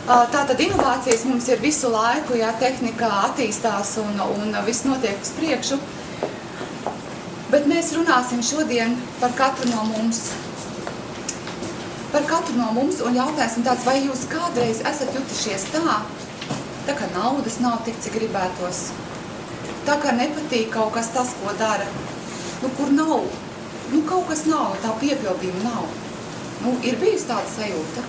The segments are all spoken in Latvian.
Tātad inovācijas mums ir visu laiku, ja tehnika attīstās un viss notiek uz priekšu. Bet mēs runāsim šodien par katru no mums. Par katru no mums, un jautājums tāds, vai jūs kādreiz esat jutušies tā kā naudas nav tik, cik gribētos. Tā kā nepatīk kaut kas tas, ko dara. Kur nav, kaut kas nav, tā piepildījuma nav. Ir bijusi tāda sajūta.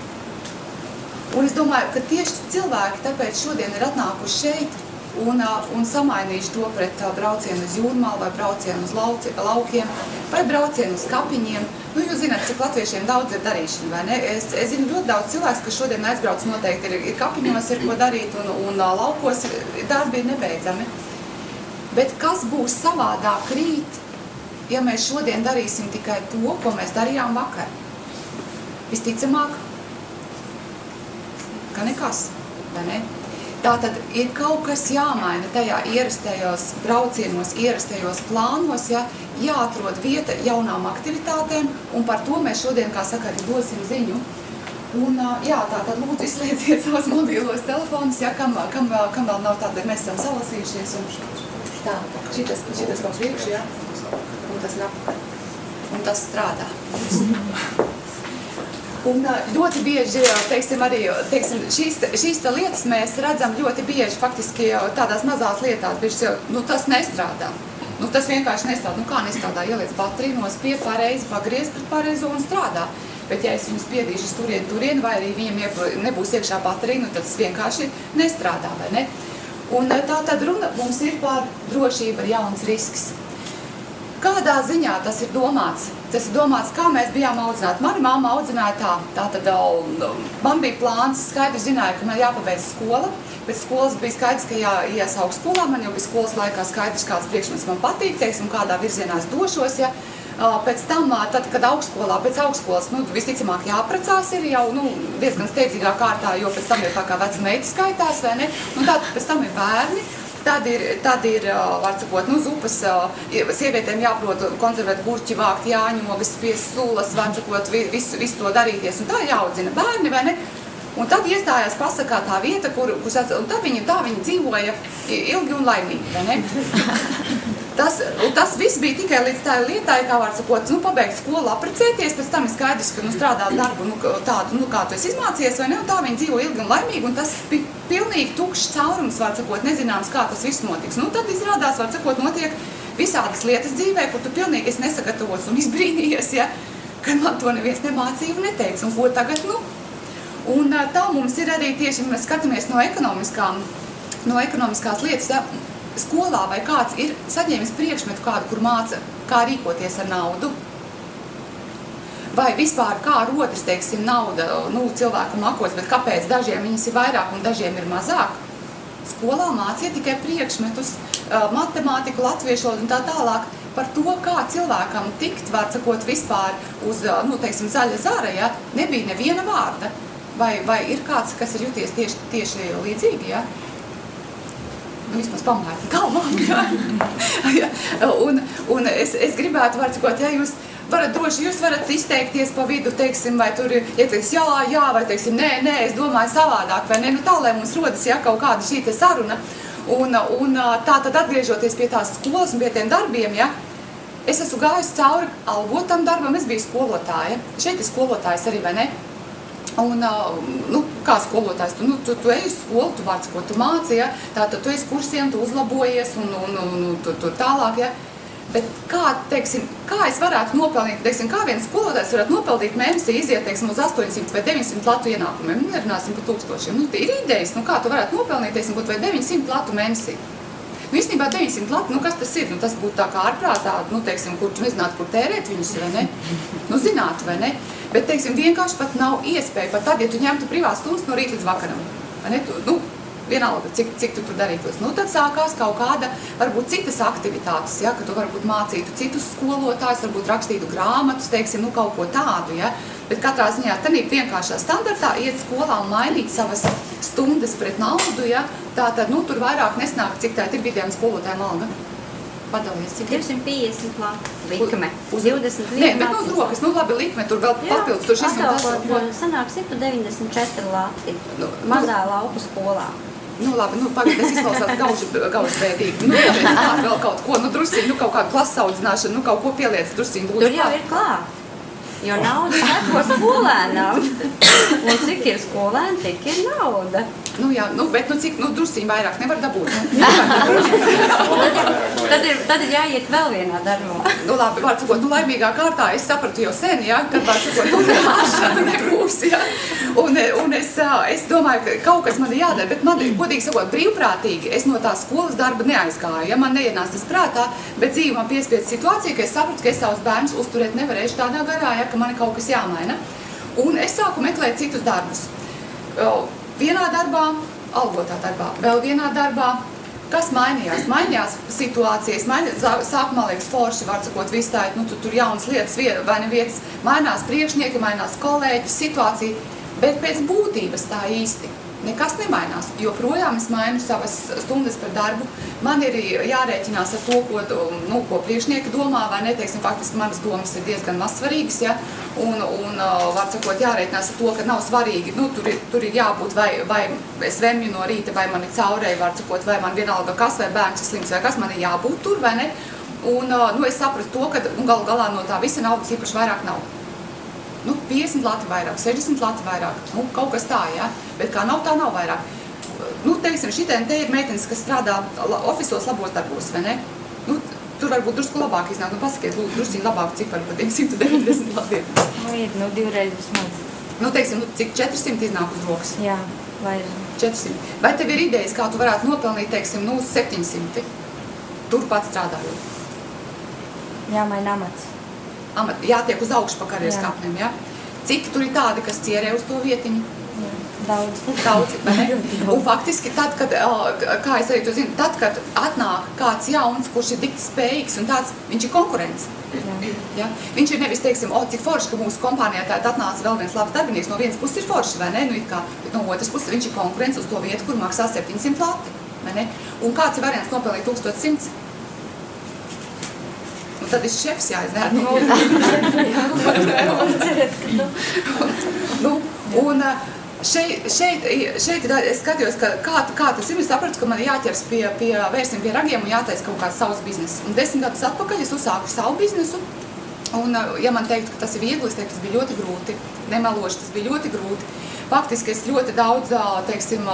Un es domāju, ka tieši cilvēki tāpēc šodien ir atnākuši šeit un samainījuši to pret braucienu uz Jūrmalu, vai braucienu uz laukiem, vai braucienu uz kapiņiem. Jūs zināt, cik latviešiem daudz ir darīšana, vai ne? Es zinu ļoti daudz cilvēks, kas šodien aizbrauc noteikti ir kapiņos, ir ko darīt, un laukos darbi ir nebeidzami. Bet kas būs savādāk rīt, ja mēs šodien darīsim tikai to, ko mēs darījām vakar? Visticamāk, ka nekas, vai ne? Tātad ir kaut kas jāmaina tajā ierastajos braucienos, ierastajos plānos, jāatrod vieta jaunām aktivitātēm, un par to mēs šodien, kā saka, arī dosim ziņu. Un tātad lūdzu izslēdziet savus mobīlos telefonus, kam vēl nav tāda, mēs esam salasījušies, un tā, šitas kaut priekšu, un tas nav, un tas strādā. Un ļoti bieži, šīs lietas mēs redzam ļoti bieži, faktiski tādās mazās lietās, tas nestrādā. Tas vienkārši nestrādā. Kā nestrādā? Ieliec bateriju, nospied pareizi, pagriez pret pareizo un strādā. Bet ja es viņu spiedīšu uz turien, vai arī viņam nebūs iekšā baterija, tad tas vienkārši nestrādā, vai ne? Un tā tad runa mums ir par drošību ar jauns risks. Kādā ziņā tas ir domāts? Tas ir domāts, kā mēs bijām audzināti. Mana mamma audzināja tātad man bija plāns, skaidri zināja, ka man jāpabeidz skola. Pēc skolas bija skaidrs, ka jāies augstskolā, man jau bija skolas laikā skaidrs, kāds priekšmets man patīk, teiksim, kādā virzienā es došos. Pēc tam, tad, kad pēc augstskolas, visticamāk jāprecās ir jau diezgan steidzīgā kārtā, jo pēc tam jau tā kā veca meita skaitās, vai ne? Un tātad pēc tam ir bērni. Tad ir, var sakot, zupas, sievietēm jāprot konservēt gurķi, vākt jāņogas, spiest sulas, var sakot, visu to darīties. Un tā jāaudzina bērni, vai ne? Un tad iestājās pasakā tā vieta, un tad viņi dzīvoja ilgi un laimīgi, vai ne? Tas viss bija tikai līdz tā lietai, kā var sakot, pabeigt skolu, apprecēties, pēc tam ir skaidrs, ka strādāt darbu tādu, kā tu esi izmācījies, vai ne? Un tā viņi dzīvo ilgi un laimīgi, un tas bija pilnīgi tukšs caurums, var sakot, nezināms, kā tas viss notiks. Tad izrādās, var sakot, notiek visādas lietas dzīvē, kur tu pilnīgi esi nesagatavots un izbrīnījies, ka man to neviens nemācīja un neteica, un ko tagad, Un tā mums ir arī tieši, mēs skatāmies no ekonomiskās lietas, skolā vai kāds ir saņēmis priekšmetu kādu, kur māca, kā rīkoties ar naudu, vai vispār kā rodas, teiksim, nauda, cilvēku makos, bet kāpēc dažiem viņas ir vairāk un dažiem ir mazāk. Skolā mācīja tikai priekšmetus, matemātiku, latviešu un tā tālāk, par to, kā cilvēkam tikt, var sakot, vispār uz, teiksim, zaļa zara, nebija neviena vārda. Vai ir kāds, kas ir jūties tieši līdzīgi, vismaz pamērt galvām, Un es gribētu, var sakot, jūs varat droši, jūs varat izteikties pa vidu, teiksim, vai tur ieteiks jā, vai teiksim, nē, es domāju savādāk, vai ne, tā, lai mums rodas, kaut kāda šī te saruna. Un tā tad atgriežoties pie tās skolas un pie tiem darbiem, es esmu gājusi cauri algotam darbam, es biju skolotāja, šeit ir skolotājs arī, vai ne? Un, kā skolotājs, tu ej uz skolu, tu vārds, ko tu māci, tātad tu esi kursiem, tu uzlabojies un tur tālāk, Bet kā es varētu nopelnīt, kā viens skolotājs varētu nopelnīt mēnesī, iziet, uz 800 vai 900 latu ienākumiem, nerunāsim par tūkstošiem. Ir idejas, kā tu varētu nopelnīt, kaut vai 900 latu mēnesī. Īstenībā 900 latu, kas tas ir? Tas būtu tā kā ārprātā, kur tu nezinātu, kur tērēt viņus, vai ne? Zinātu, vai ne? Bet, vienkārši pat nav iespēja, pat tad, ja tu ņemtu privās stundas no rīta līdz vakaram, vai ne? Vienalga, cik tu tur darītos. Tad sākās kaut kāda, varbūt citas aktivitātes, ka tu varbūt mācītu citus skolotājus, varbūt rakstītu grāmatus, kaut ko tādu, Bet katrā ziņā tādā vienkāršā standartā iet skolā un mainīt savas stundas pret naudu, Tātad, tur vairāk nesnāk, cik tā ir vidējām skolotājiem alga. Padalies, cik 250 likme. Uz 20 Nē, bet no uz rokas, nu labi, likme, tur vēl papildus, tur šis un tas. Sanāk 194 lati mazā lauku skolā. Nu labi, nu pagad, tas izklausās gauži bēdīgi. Nu, tāpēc tā vēl kaut ko, nu drusciņ, nu kaut kādu klases audzināšanu, nu kaut ko pieliec drusciņ lūdzu. Tur jau ir klāt. Jo nauda seko skolēnam. Un cik ir skolēni, tik ir nauda. Nu jā, nu, bet nu cik, nu drusciņ vairāk nevar dabūt. Tad ir jāiet vēl vienā darbā. Nu labi, var sakot, nu laimīgā kārtā es sapratu jau sen, ja, kad var sakot, nu nāšana nebūs, ja. Un es domāju, ka kaut kas man ir jādara, bet man, godīgi sakot, brīvprātīgi es no tā skolas darba neaizgāju, ja, man neienāca tas prātā, bet dzīve man piespiedz situāciju, ka es sapratu, ka es savus bērnus uzturēt nevarēšu tādā garā, ja, ka man ir kaut kas jāmaina. Un es sāku meklēt citus darbus. Vienā darbā, algotā darbā, vēl vienā darbā, kas mainījās? Mainījās situācijas, sākumā liekas forši, var sakot, viss tā, nu tur jaunas lietas, vai ne vietas, mainās priekšnieki, mainās kolēģi, situācija, bet pēc būtības tā īsti nekas nemainās. Joprojām es mainu savas stundas par darbu, man ir jārēķinās ar to, ko priekšnieki domā, vai ne, teiksim, faktiski manas domas ir diezgan mazsvarīgas, ja, un var sakot, jārēķinās ar to, ka nav svarīgi, nu, tur ir jābūt, vai es vemju no rīta, vai man ir caurēji, var sakot, vai man vienalga kas, vai bērns ir slims, vai kas, man ir jābūt tur, vai ne, un, nu, es sapratu to, ka, galu galā no tā visa naudas īpaši vairāk nav. Nu, 50 lati vairāk, 60 lati vairāk, nu, kaut kas tā, ja, bet kā nav, tā nav vairāk. Nu, teiksim, šitien te ir meitenes, kas strādā ofisos labos darbos, vai ne? Nu, tur varbūt drusku labāk iznāk, nu, pasakiet, lūdzu, drusciņ labāk ciparu par 190 latiem. Nu, ir, nu, divreiz vismaz. Nu, teiksim, nu, cik 400 iznāk uz rokas? Jā, vairāk. 400. Vai tev ir idejas, kā tu varētu nopelnīt, teiksim, nu, 700? Turpat strādājot. Jāmaina amats. Jātiek uz augšu pa karjeras kāpnēm, ja? Cik tur ir tādi, kas cierē uz to vietiņu? Jā, daudz. Daudz, vai ne? Un faktiski tad, kad, kā es arī to zinu, tad, kad atnāk kāds jauns, kurš ir tik spējīgs un tāds, viņš ir konkurents. Ja? Viņš ir nevis, teiksim, cik forši, ka mūsu kompānijā tā atnāca vēl viens labs darbinieks, no vienas puses ir forši, vai ne? Nu, it kā, bet no otras puses viņš ir konkurents uz to vietu, kur maksā 700 lati, vai ne? Un kāds ir variants nopelnīt 1100? Tad ir šefs jāizdara. Un šeit es skatījos, kā tas ir, es sapratu, ka man jāķers pie vērsim pie ragiem un jātaisa kaut kāds savs biznes. Un 10 gadus atpakaļ es uzsāku savu biznesu. Un, ja man teiktu, ka tas ir viegli, es teiktu, tas bija ļoti grūti. Nemeloši, tas bija ļoti grūti. Faktiski es ļoti daudz, teiksim,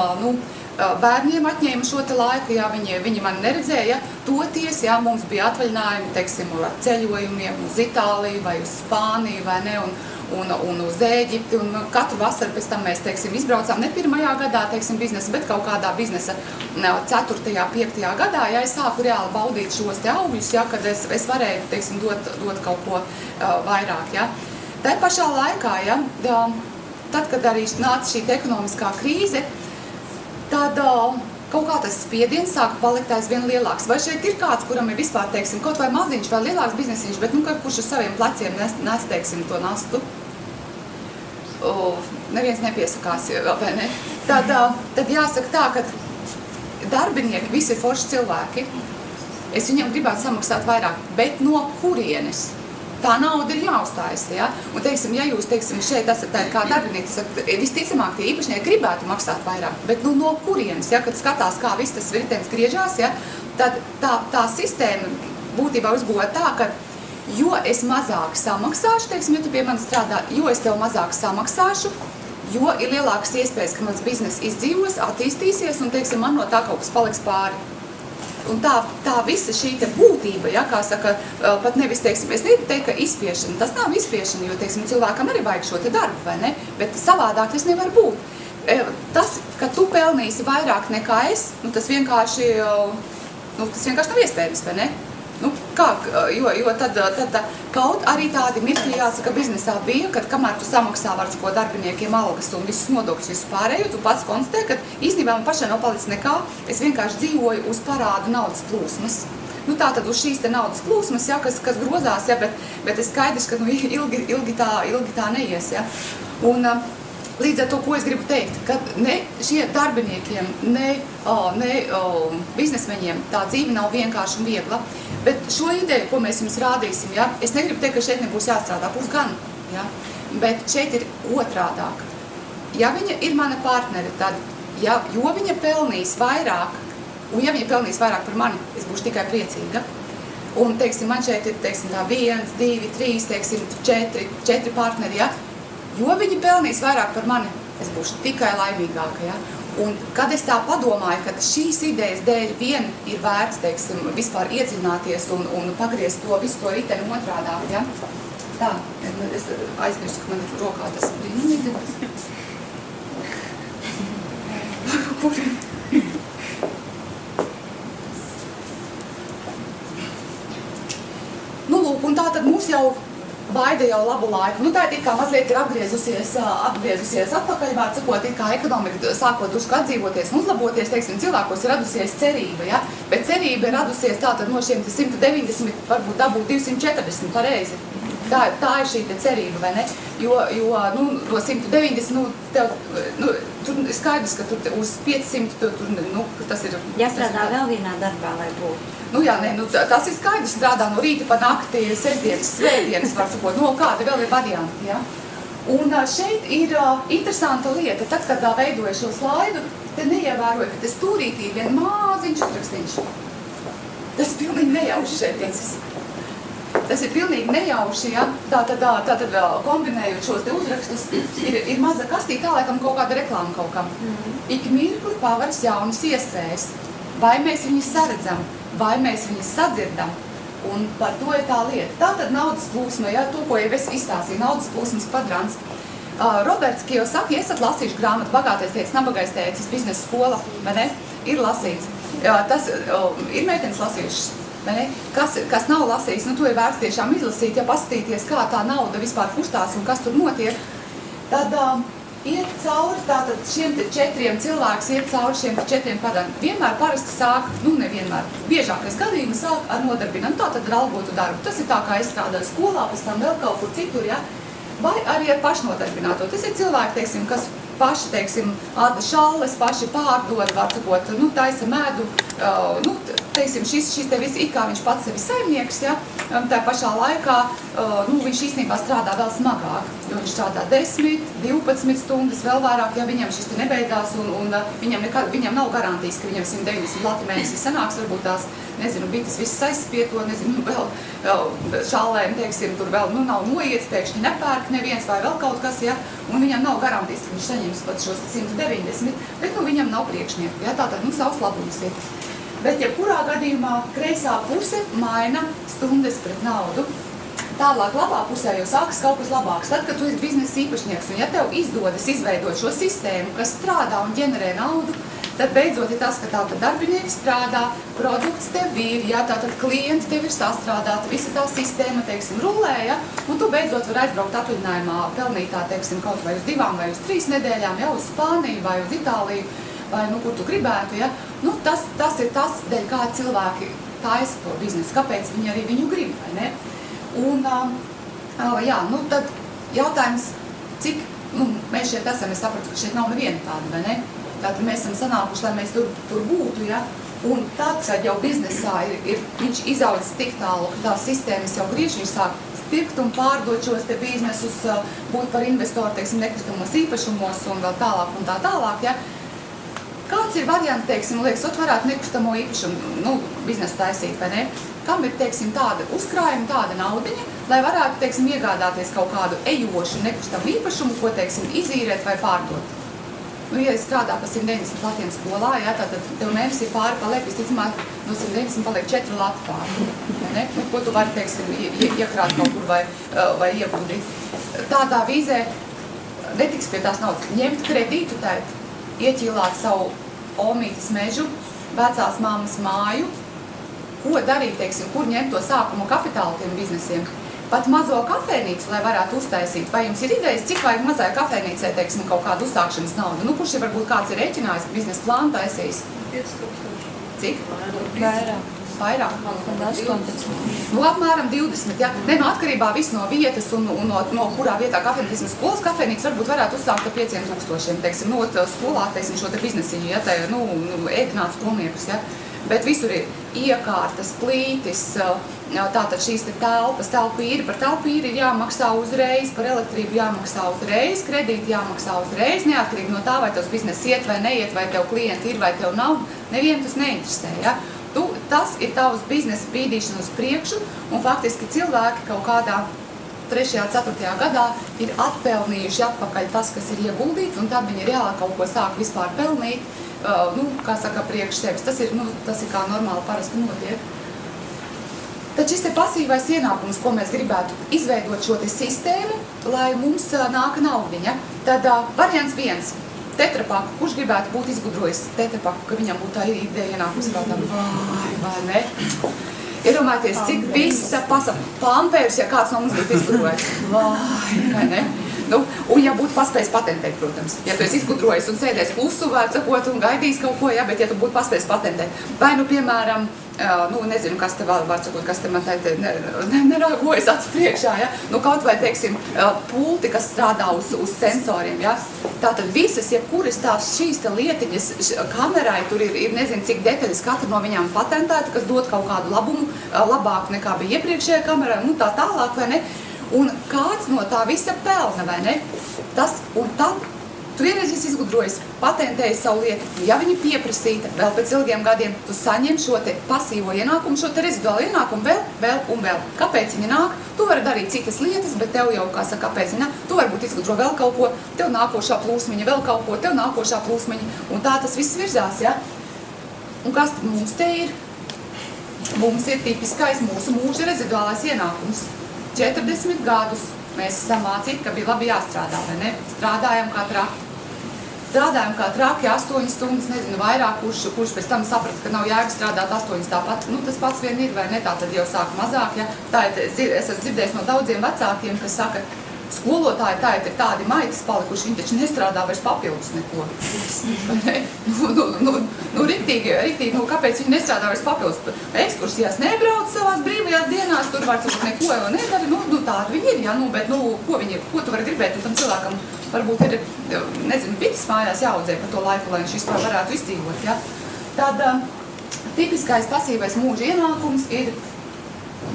bērniem atņēma šo te laiku, ja viņi mani neredzēja, toties, ja mums bija atvaļinājumi, teiksim, ar ceļojumiem uz Itāliju vai uz Spāniju, vai ne, un uz Ēģipti, un katru vasaru pēc tam mēs, teiksim, izbraucām ne pirmajā gadā, teiksim, biznesa, bet kaut kādā biznesa 4., 5. gadā, ja es sāku reāli baudīt šos te augļus, ja, kad es varēju, teiksim, dot kaut ko vairāk, ja. Tā pašā laikā, ja, tad, kad arī nāca šī ekonomiskā krīze, tad kaut kā tas spiediens sāka palikt aizvien lielāks. Vai šeit ir kāds, kuram ir vispār, teiksim, kaut vai maziņš vai lielāks biznesiņš, bet, nu, kurš uz saviem pleciem nes teiksim, to nastu? Neviens nepiesakās, vai ne? Tad jāsaka tā, ka darbinieki visi ir forši cilvēki. Es viņam gribētu samaksāt vairāk, bet no kurienes? Tā nauda ir jāuzstājas, ja? Un, teiksim, ja jūs, teiksim, šeit esat tā kā darbinieki, visticamāk, tie īpašnieki gribētu maksāt vairāk, bet, nu, no kurienes, ja, kad skatās, kā viss tas ritenis griežās, ja, tad tā sistēma būtībā uzbūvē tā, ka, jo es mazāk samaksāšu, teiksim, ja tu pie manis strādā, jo es tev mazāk samaksāšu, jo ir lielākas iespējas, ka mans biznes izdzīvos, attīstīsies un, teiksim, man no tā kaut kas paliks pāri. Un tā visa šī te būtība, ja, kā saka, pat nevis, teiksim, es negribu teikt, ka izspiešana, tas nav izspiešana, jo, teiksim, cilvēkam arī vajag šo te darbu, vai ne? Bet savādāk tas nevar būt. Tas, ka tu pelnīsi vairāk nekā es, nu, tas vienkārši nav iespējams, vai ne? Nu, kā, jo tad kaut arī tādi mirkļi, jāsaka, biznesā bija, kad kamēr tu samaksā var ko darbiniekiem algas un visus nodokļus, visu pārējo, tu pats konstatē, ka īstenībā man pašai nav palicis nekā, es vienkārši dzīvoju uz parādu naudas plūsmas. Nu, tā tad uz šīs te naudas plūsmas, ja, kas grozās, ja, bet es skaidrs, ka nu, ilgi tā neies. Ja. Un Līdz ar to, ko es gribu teikt, ka ne šie darbiniekiem, ne biznesmeņiem tā dzīve nav vienkārši un viegla, bet šo ideju, ko mēs jums rādīsim, ja, es negribu teikt, ka šeit nebūs jāstrādā, būs gan, ja, bet šeit ir otrādāk. Ja viņa ir mana partnere, tad, ja, jo viņa pelnīs vairāk, un ja viņa pelnīs vairāk par mani, es būšu tikai priecīga. Un, teiksim, man šeit ir, teiksim, tā 1, 2, 3, teiksim, 4 partneri, ja? Jo viņi pelnīs vairāk par mani, es būšu tikai laimīgāka, ja? Un, kad es tā padomāju, ka šīs idejas dēļ vien ir vērts, teiksim, vispār iedziļināties un pagriezt to visu to riteni otrādāk, ja? Tā, es aizmirstu, ka man ir rokā tas brīnumīdzenes. Kur? Un tā tad mums jau baida jau labu laiku. Nu, tā ir kā mazliet ir atgriezusies atpakaļ, vārds sakot, ir kā ekonomika sākot drusku atdzīvoties un uzlaboties, teiksim, cilvēkos ir radusies cerība, ja? Bet cerība ir radusies tātad no šiem 190, varbūt dabūt 240 pareizi. Tā ir šī te cerība, vai ne? Jo nu, no 190, tur ir skaidrs, ka tur uz 500, tas ir... Jāstrādā vēl vienā darbā, lai būtu. Tas ir skaidrs, strādā no rīta pa nakti, sestdienas, svētdienas, var sakot, kāda vēl ir varianti, ja? Un šeit ir interesanta lieta, tad, kad veidoju šo slaidu, te neievēroju, ka te stūrītī ir vien māziņš uzrakstīņš. Tas pilnīgi nejauši šeit ticis. Tas ir pilnīgi nejauši, ja? Tātad kombinējot šos te uzrakstus, ir maza kastīte, tā laikam kaut kāda reklāma kaut kam. Ik mirkli pavaras jaunas iespējas. Vai mēs viņus saredzam, vai mēs viņus sadzirdam, un par to ir tā lieta. Tātad naudas plūsma, ja, to, ko jau es izstāstīju, naudas plūsmas kvadrants. Roberts Kiyosaki, esat lasījuši grāmatu Bagātais tēcis, nabagais tēcis, biznesa skola, vai ne? Ir lasīts. Tas ir meitenes lasījušas. Kas nav lasījis, to ir vērts tiešām izlasīt, ja paskatīties, kā tā nauda vispār kustās un kas tur notiek, tad iet cauri tātad šiem 4 cilvēks, iet cauri šiem 4 kvadrantiem. Vienmēr parasti sāk, nevienmēr, biežākais gadījums sāk ar nodarbinājumu, tātad ar algotu darbu. Tas ir tā, kā es strādāju skolā, pēc tam vēl kaut kur citur, ja? Vai arī ar pašnodarbināto. Tas ir cilvēki, teiksim, kas paši, teiksim, āda šalles, paši pārdod, var sakot, taisa medu, teiksim, šis te viss, it kā viņš pats sevi saimnieks, ja, tā pašā laikā, viņš īstenībā strādā vēl smagāk, jo viņš strādā 10, 12 stundas, vēl vairāk, ja viņam šis te nebeidzās, un viņam nav garantijas, ka viņam 190 lati mēnesī sanāks, varbūt tās, nezinu, bites visas aizspieto, nezinu, vēl šallēm, teiksim, tur vēl, nav noiets, pēkšņi nepērk neviens vai vēl kaut kas, ja, un viņam nav garantijas, ka viņš saņems pat šos 190, bet, viņam nav priekšnieku, ja, tātad, savs labums ir. Bet, ja kurā gadījumā kreisā puse maina stundas pret naudu, tālāk labā pusē jau sākas kaut kas labāks. Tad, kad tu esi biznesa īpašnieks, un ja tev izdodas izveidot šo sistēmu, kas strādā un ģenerē naudu, tad beidzot ir tas, ka tātad darbinieki strādā, produkts tev ir, ja, tātad klienti tev ir sastrādāti, visa tā sistēma, teiksim, rulē, ja, un tu beidzot var aizbraukt atvaļinājumā pelnītā, teiksim, kaut vai uz 2 vai uz 3 nedēļām, ja, uz Spāniju vai uz Itāliju, vai, kur tu gribētu, ja, tas ir tas, dēļ kā cilvēki taisa to biznesu, kāpēc viņi arī viņu grib, vai ne? Un, jā, tad jautājums, cik, mēs šeit esam, es sapratu, ka šeit nav neviena tāda, vai ne? Tātad mēs esam sanākuši, lai mēs tur būtu, ja? Un tad, kad jau biznesā viņš izaudzis tik tālu, ka tās sistēmas jau griež, viņš sāk pirkt un pārdot šos te biznesus, būt par investoru, teiksim, nekustamos īpašumos un vēl tālāk un tā tālāk, ja? Kāds ir variants, teiksim, liekas, varētu nekustamo īpašumu, biznesu taisīt, vai ne? Kam ir, teiksim, tāda uzkrājuma, tāda naudiņa, lai varētu, teiksim, iegādāties kaut kādu ejošu nekustamu īpašumu, ko, teiksim, izīrēt vai pārdot. Ja es strādā pa 190 latiem skolā, ja, tad tev mēnesī pāri paliek, visticamāk, no 190 paliek 4 lati pāri, vai ne? Ko tu vari, teiksim, iekrāt kaut kur vai iepludīt. Tādā vīzē netiks pie tās naudas. Ņemt kredītu tēt, ieķīlāt savu omītes mežu, vecās mammas māju, ko darīt, teiksim, kur ņemt to sākumu kapitālu tiem biznesiem. Pat mazo kafēnīcu, lai varētu uztaisīt. Vai jums ir idejas, cik vajag mazai kafēnīcai, teiksim, kaut kādu uzsākšanas naudu? Kurš ir varbūt kāds ir rēķinājis, biznesa plānu taisījis? 5000. Cik? Vairāk. vairāk. 18. Nu, apmēram 20, ja? Ne, no atkarībā viss no vietas un no kurā vietā kafejnīca, skolas kafejnīca varbūt varētu uzsākt ar 5000, teiksim, no skolā, teiksim, šo te biznesiņu, ja, tā, ēdināt skolniekus, ja? Bet visur ir iekārtas, plītis, tātad šīs te telpas, telpīri, par telpīri ir jāmaksā uzreiz, par elektrību jāmaksā uzreiz, kredīti jāmaksā uzreiz, neatkarīgi no tā, vai tavs bizness iet vai neiet, vai tev klienti ir, vai tev nav, nevienu tas neinteresē, ja? Tas ir tavs biznesa bīdīšana uz priekšu, un faktiski cilvēki kaut kādā 3. 4. gadā ir atpelnījuši atpakaļ tas, kas ir ieguldīts, un tad viņi reāli kaut ko sāk vispār pelnīt, kā saka, priekš sevis. Tas ir kā normāli parasti notiek. Tad šis te pasīvais ienākums, ko mēs gribētu izveidot šo te sistēmu, lai mums nāka naudiņa. Tad variants 1. Tetrapaku, kurš gribētu būt izgudrojis tetrapaku, ka viņam būtu tā ideja ienākums prātām, vai ne? Iedomājieties, cik visa pampērs, ja kāds no mums būtu izgudrojis, vai ne? Nu, un ja būtu paspējis patentēt, protams, ja tu esi izgudrojis un sēdēs klusu, var sakot, un gaidījis kaut ko, ja, bet ja tu būtu paspējis patentēt, vai nu, piemēram, nezinu, kas te vēl var sakot, kas te man nerāgojas acu priekšā, ja, nu, kaut vai, teiksim, pulti, kas strādā uz sensoriem, ja, tātad visas, jebkuras tās šīs te lietiņas kamerai, tur ir nezinu, cik detaļas katra no viņām patentēta, kas dod kaut kādu labumu, labāku nekā bija iepriekšējā kamerā, nu, tā tālāk, vai ne? Un kāds no tā visa pelna, vai ne? Tas, un tad tu vienreiz esi izgudrojis, patentēji savu lietu. Ja viņi pieprasīta vēl pēc ilgiem gadiem, tu saņem šo te pasīvo ienākumu, šo te reziduālu ienākumu vēl un vēl. Kāpēc viņi nāk? Tu vari darīt citas lietas, bet tev jau, kā saka, kāpēc viņi nāk? Tu varbūt izgudro vēl kaut ko, tev nākošā plūsmiņa, vēl kaut ko, tev nākošā plūsmiņa. Un tā tas viss virzās, ja? Un kas tad mums te ir? Mums ir tipiskais mūsu mūža reziduālais ienākums. 40 gadus mēs esam mācīti, ka bija labi jāstrādā, vai ne? Strādājam kā traki. Strādājam kā traki 8 stundas, nezinu, vairāk, kurš pēc tam saprata, ka nav jēga strādāt 8 tāpat. Nu, tas pats vien ir, vai ne? Tā tad jau sāk mazāk, ja? Tā ir, es esmu dzirdējis no daudziem vecākiem, kas saka, skolotāji tā ir tādi maitas palikuši, viņi taču nestrādā vairs papildus neko. Riktīgi, kāpēc viņi nestrādā vairs papildus? Ekskursijās nebrauc savās brīvajās dienās, tur var sakot neko jau nedara, tādi viņi ir, ja, bet, ko tu vari gribēt, un tam cilvēkam varbūt ir, nezinu, bites mājās jāaudzē par to laiku, lai viņš vispār varētu izdzīvot, ja. Tad tipiskais pasīvais mūža ienākums ir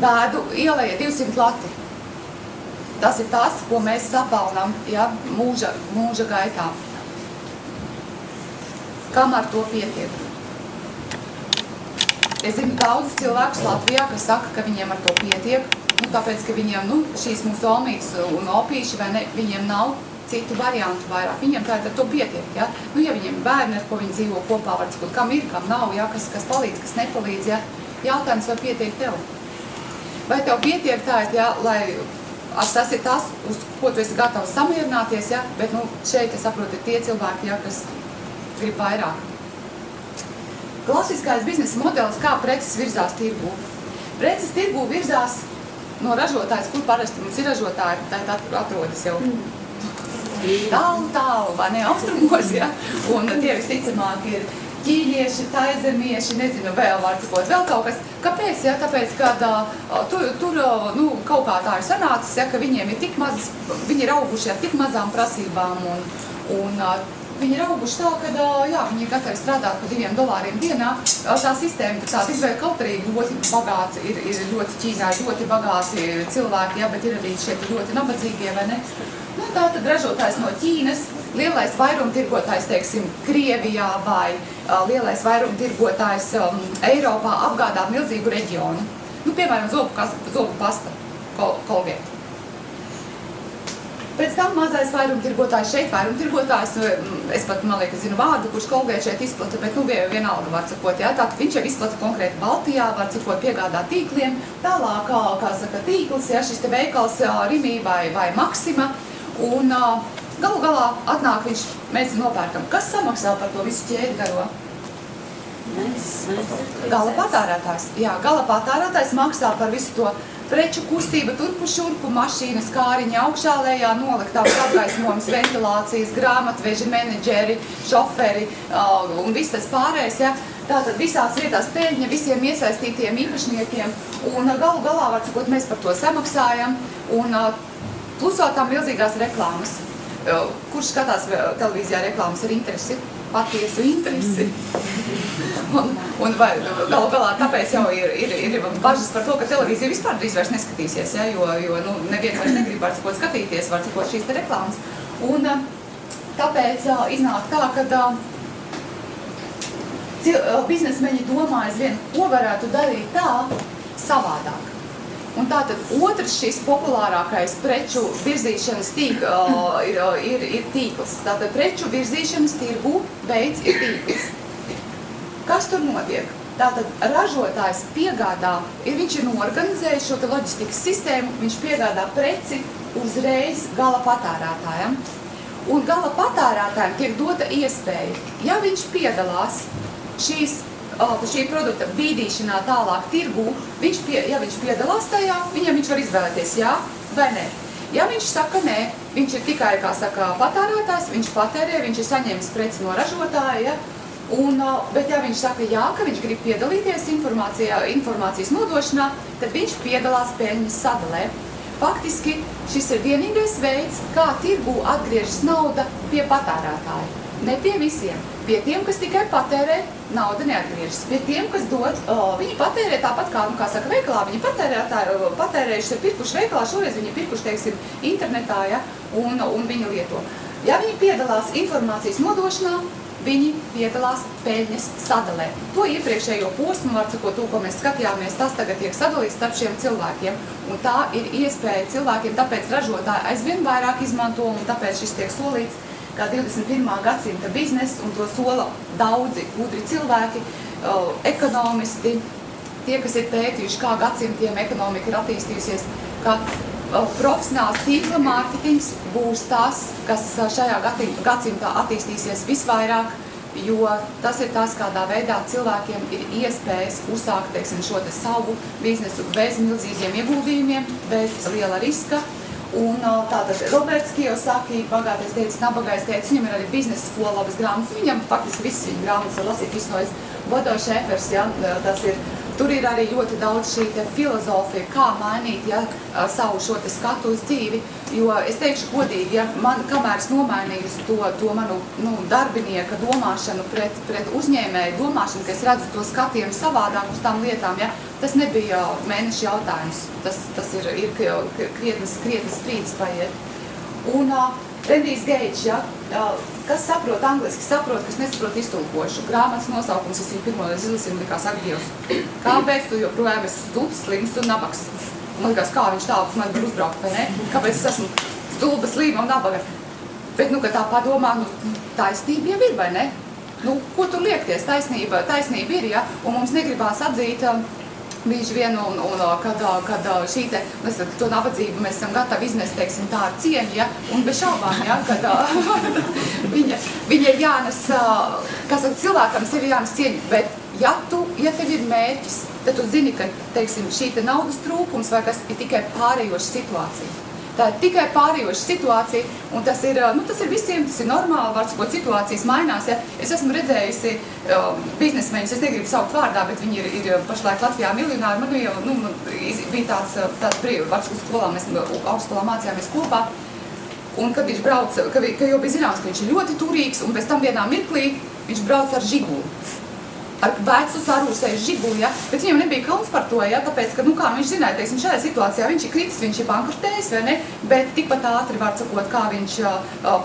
bēdu ielēja 200 lati. Tas ir tas, ko mēs sapelnam, ja, mūža gaitā. Kam ar to pietiek? Es zinu daudzus cilvēkus Latvijā, kas saka, ka viņiem ar to pietiek, tāpēc, ka viņiem, šīs mūsu omītes un opīši, vai ne, viņiem nav citu variantu vairāk. Viņiem tā ar to pietiek, ja. Ja viņiem bērni, ar ko viņi dzīvo kopā, var cikot, kam ir, kam nav, ja, kas palīdz, kas nepalīdz, ja. Jautājums, vai pietiek tev? Vai tev pietiek tā, ja, lai tas ir tas, uz ko tu esi gatavs samierināties, ja? Bet šeit, es saprotu, ir tie cilvēki, ja, kas grib vairāk. Klasiskais biznesa modelis, kā preces virzās tirgū. Preces tirgū virzās no ražotājas, kur parasti mums ir ražotāji, tā atrodas jau tālu, vai ne, austrumos, ja? Un tie visticamāk ir ķīnieši, taizemieši, nezinu, vēl var cikot, vēl kaut kas. Kāpēc? Ja? Tāpēc, ka tur kaut kā tā ir sanācis, ja, ka viņiem ir tik mazas, viņi ir auguši ar tik mazām prasībām un viņi ir auguši tā, ka viņi ir gatavi strādāt par $2 dienā. Tā sistēma tāda izvēle kaut arī ļoti bagāts, ir ļoti Ķīnā, ļoti bagāti cilvēki, ja, bet ir arī šeit ļoti nabadzīgie, vai ne? Tātad ražotājs no Ķīnas, lielais vairumtirgotājs, teiksim, Krievijā vai lielais vairumtirgotājs Eiropā apgādā milzīgu reģionu. Piemēram, zobu pasta, Colgate. Pēc tam mazais vairumtirgotājs šeit, vairumtirgotājs, es pat, man liekas, zinu vārdu, kurš Colgate šeit izplata, bet vienalga var sakot, jā, tātad viņš jau izplata konkrēti Baltijā, var sakot piegādā tīkliem, tālāk, kā saka, tīkls, ja, šis te veikals Rimī vai Maxima, un galu galā atnāk viņš, mēs nopērkam. Kas samaksā par to visu ķēdi garo? Gala patērētājs. Jā, gala patērētājs maksā par visu to preču kustību, turpu šurpu, mašīnas, kāriņa, augšā lejā, noliktavas apgaismojums, ventilācijas, grāmatveži, menedžeri, šoferi un viss tas pārējais, ja. Tātad visās vietās peļņa visiem iesaistītiem īpašniekiem, un galu galā, var sakot, mēs par to samaksājam, un plus vēl tām milzīgās reklāmas. Kurš skatās televīzijā reklāmas ar interesi? Patiesu interesi. Un vai galu galā tāpēc jau ir bažas par to, ka televīzija vispār drīz vairs neskatīsies, ja, jo nu, neviens vairs negrib, var sakot, skatīties, var sakot, šīs te reklāmas. Un tāpēc iznāk tā, ka biznesmeņi domā aizvien, ko varētu darīt tā savādāk. Un tātad otrs šis populārākais preču virzīšanas ir tīkls. Tātad preču virzīšanas tirgu veids ir tīkls. Kas tur notiek? Tātad ražotājs piegādā, viņš ir norganizējis šo loģistikas sistēmu, viņš piegādā preci uzreiz gala patērētājam. Un gala patērētājiem tiek dota iespēja, ja viņš piedalās šī produkta bīdīšanā tālāk tirgū, ja viņš piedalās tajā, viņš var izvēlēties jā vai nē. Ja viņš saka nē, viņš ir tikai, kā saka, patērētājs, viņš patērē, viņš ir saņēmis preci no ražotāja, bet ja viņš saka jā, ka viņš grib piedalīties informācijas nodošanā, tad viņš piedalās peļņas sadalē. Faktiski šis ir vienīgais veids, kā tirgū atgriežas nauda pie patērētāja. Ne pie visiem. Pie tiem, kas tikai patērē, nauda neatgriežas. Pie tiem, kas dod, viņi patērē tāpat kā saka, veikalā, viņi patērējuši, ir pirkuši veikalā, šoreiz viņi pirkuši, teiksim, internetā, ja, un viņi lieto. Ja viņi piedalās informācijas nodošanā, viņi piedalās peļņas sadalē. To iepriekšējo posmu, var sakot, to, ko mēs skatījāmies, tas tagad tiek sadalīts starp šiem cilvēkiem. Un tā ir iespēja cilvēkiem, tāpēc ražotāji aizvien vairāk izmanto, un tāpēc šis tiek solīts kā 21. gadsimta biznes, un to sola daudzi gudri cilvēki, ekonomisti, tie, kas ir pētījuši, kā gadsimtiem ekonomika ir attīstījusies, ka profesionāls tīkla mārketings būs tas, kas šajā gadsimtā attīstīsies visvairāk, jo tas ir tas, kādā veidā cilvēkiem ir iespējas uzsākt, teiksim, šo te savu biznesu bez milzīgiem ieguldījumiem, bez liela riska. Un tātad Roberts Kiyosaki, bagātais teicis, nabagais teicis, viņam ir arī biznesa skola, labas grāmatas, viņam faktiski visas viņa grāmatas var lasīt, visu no Bodo Šefers, ja, tas ir, tur ir arī ļoti daudz šī te filozofija, kā mainīt, ja, savu šo te skatu uz dzīvi, jo es teikšu godīgi, ja man, kamēr es nomainīju to manu, darbinieka domāšanu pret uzņēmēju domāšanu, ka es redzu to skatījumu savādāk uz tām lietām, ja, tas nebija mēneša jautājums, tas ir krietnes strīdis paiet. Un Rendijs Geits, ja, kas saprot angliski, saprot, kas nesaprot iztulkošu. Grāmatas nosaukums, es viņu pirmoreiz izlasīju, likās, ak, Dievs, kāpēc tu joprojām esi stulbs, slims un nabags? Man likās, kā viņš tā uz mani var uzbraukt, vai ne? Kāpēc es esmu stulba, slīma un nabaga? Bet, ka tā padomā, taisnība jau ir, vai ne? Ko tur liekties? Taisnība ir, ja? Un mums negribās atzīt bieži vien, kad šī te, to nabadzību mēs esam gatavi iznest, teiksim, tā ar cieņu, ja, un bez šaubām, ja, kad viņa ir jānes, kā saka, cilvēkam sevi jānes cieņu, bet ja tev ir mērķis, tad tu zini, ka, teiksim, šī te naudas trūkums vai kas ir tikai pārējoša situācija. Tā ir tikai pārējoša situācija, un tas ir visiem, tas ir normāli, var sakot, situācijas mainās. Ja? Es esmu redzējusi biznesmeņus, es negribu saukt vārdā, bet viņi ir pašlaik Latvijā miljonāri. Man bija tāds brīvi, var sakot, skolā, mēs augstskolā mācījāmies kopā, un kad viņš brauc, ka jau bija zināms, ka viņš ir ļoti turīgs, un pēc tam vienā mirklī viņš brauc ar žiguli. Ar vecu sarūsēju žiguli, ja? Bet viņam nebija kauns par to, ja? Tāpēc, ka, kā viņš zināja, teiksim, šajā situācijā viņš ir kritis, viņš ir bankrotējis, vai ne? Bet tikpat ātri var sakot, kā viņš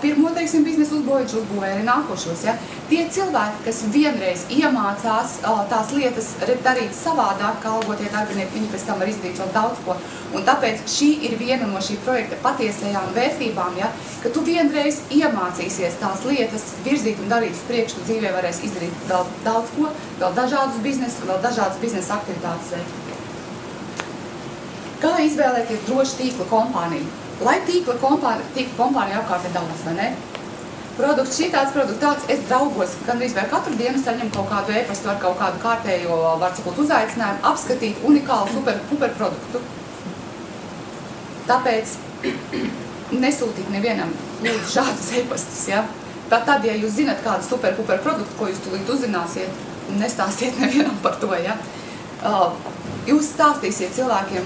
pirmo, teiksim, biznesu uzbūvēja, viņš uzbūvēja arī nākošos, ja? Tie cilvēki, kas vienreiz iemācās tās lietas darīt savādāk, kā algotie darbinieki, viņi pēc tam var izdarīt vēl daudz ko. Un tāpēc šī ir viena no šī projekta patiesajām vērtībām, ja? Ka tu vienreiz iemācīsies tās lietas virzīt un darīt uz priekšu, tu dzīvē varēs izdarīt vēl daudz ko, vēl dažādas biznesa aktivitātes veikt. Kā izvēlēties drošu tīkla kompāniju? Lai tīkla kompānija apkārt ir daudz, vai ne? Produkts, šitāds produkts, tāds, es draugos, gandrīz vai katru dienu saņemu kaut kādu e-pastu ar kaut kādu kārtējo, var sakot, uzaicinājumu, apskatīt unikālu super produktu. Tāpēc nesūtīt nevienam lūdzu šādus e-pastus, ja? Tad, ja jūs zinat kādu super produktu, ko jūs tūlīt uzzināsiet, nestāstiet nevienam par to, ja. Jūs stāstīsiet cilvēkiem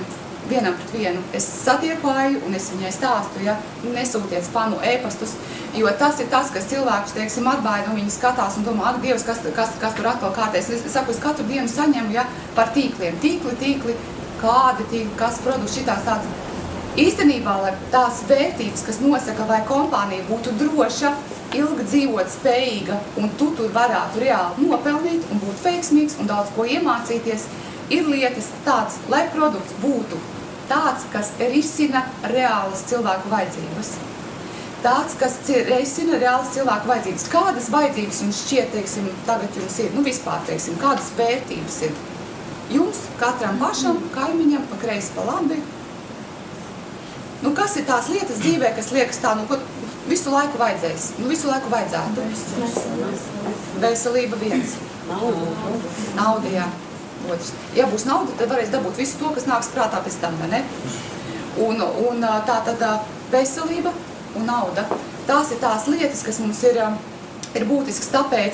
vienam pret vienu. Es satieku Aju un es viņai stāstu, ja, nesūtiet spamu ēpastus, jo tas ir tas, kas cilvēkus, teiksim, atbaida un viņi skatās un domā, ak, Dievs, kas tur atkal kārtēs. Es saku, es katru dienu saņemu, ja, par tīkliem. Tīkli, kādi tīkli, kas produkts, šitās tāds. Īstenībā, lai tās vērtības, kas nosaka, vai kompānija būtu droša, ilgi dzīvot spējīga un tu tur varētu reāli nopelnīt un būt veiksmīgs un daudz ko iemācīties, ir lietas tāds, lai produkts būtu tāds, kas risina reālas cilvēku vajadzības. Tāds, kas risina reālas cilvēku vajadzības. Kādas vajadzības jums šķiet, teiksim, tagad jums ir, vispār, teiksim, kādas vērtības ir? Jums, katram pašam, kaimiņam, pa kreisi, pa labi. Kas ir tās lietas dzīvē, kas liekas tā, ko visu laiku vajadzēs, visu laiku vajadzētu? Veselība viens. Nauda, jā. Otrs. Ja būs nauda, tad varēs dabūt visu to, kas nāks prātā pēc tam, vai ne? Un tā tad veselība un nauda. Tās ir tās lietas, kas mums ir būtisks, tāpēc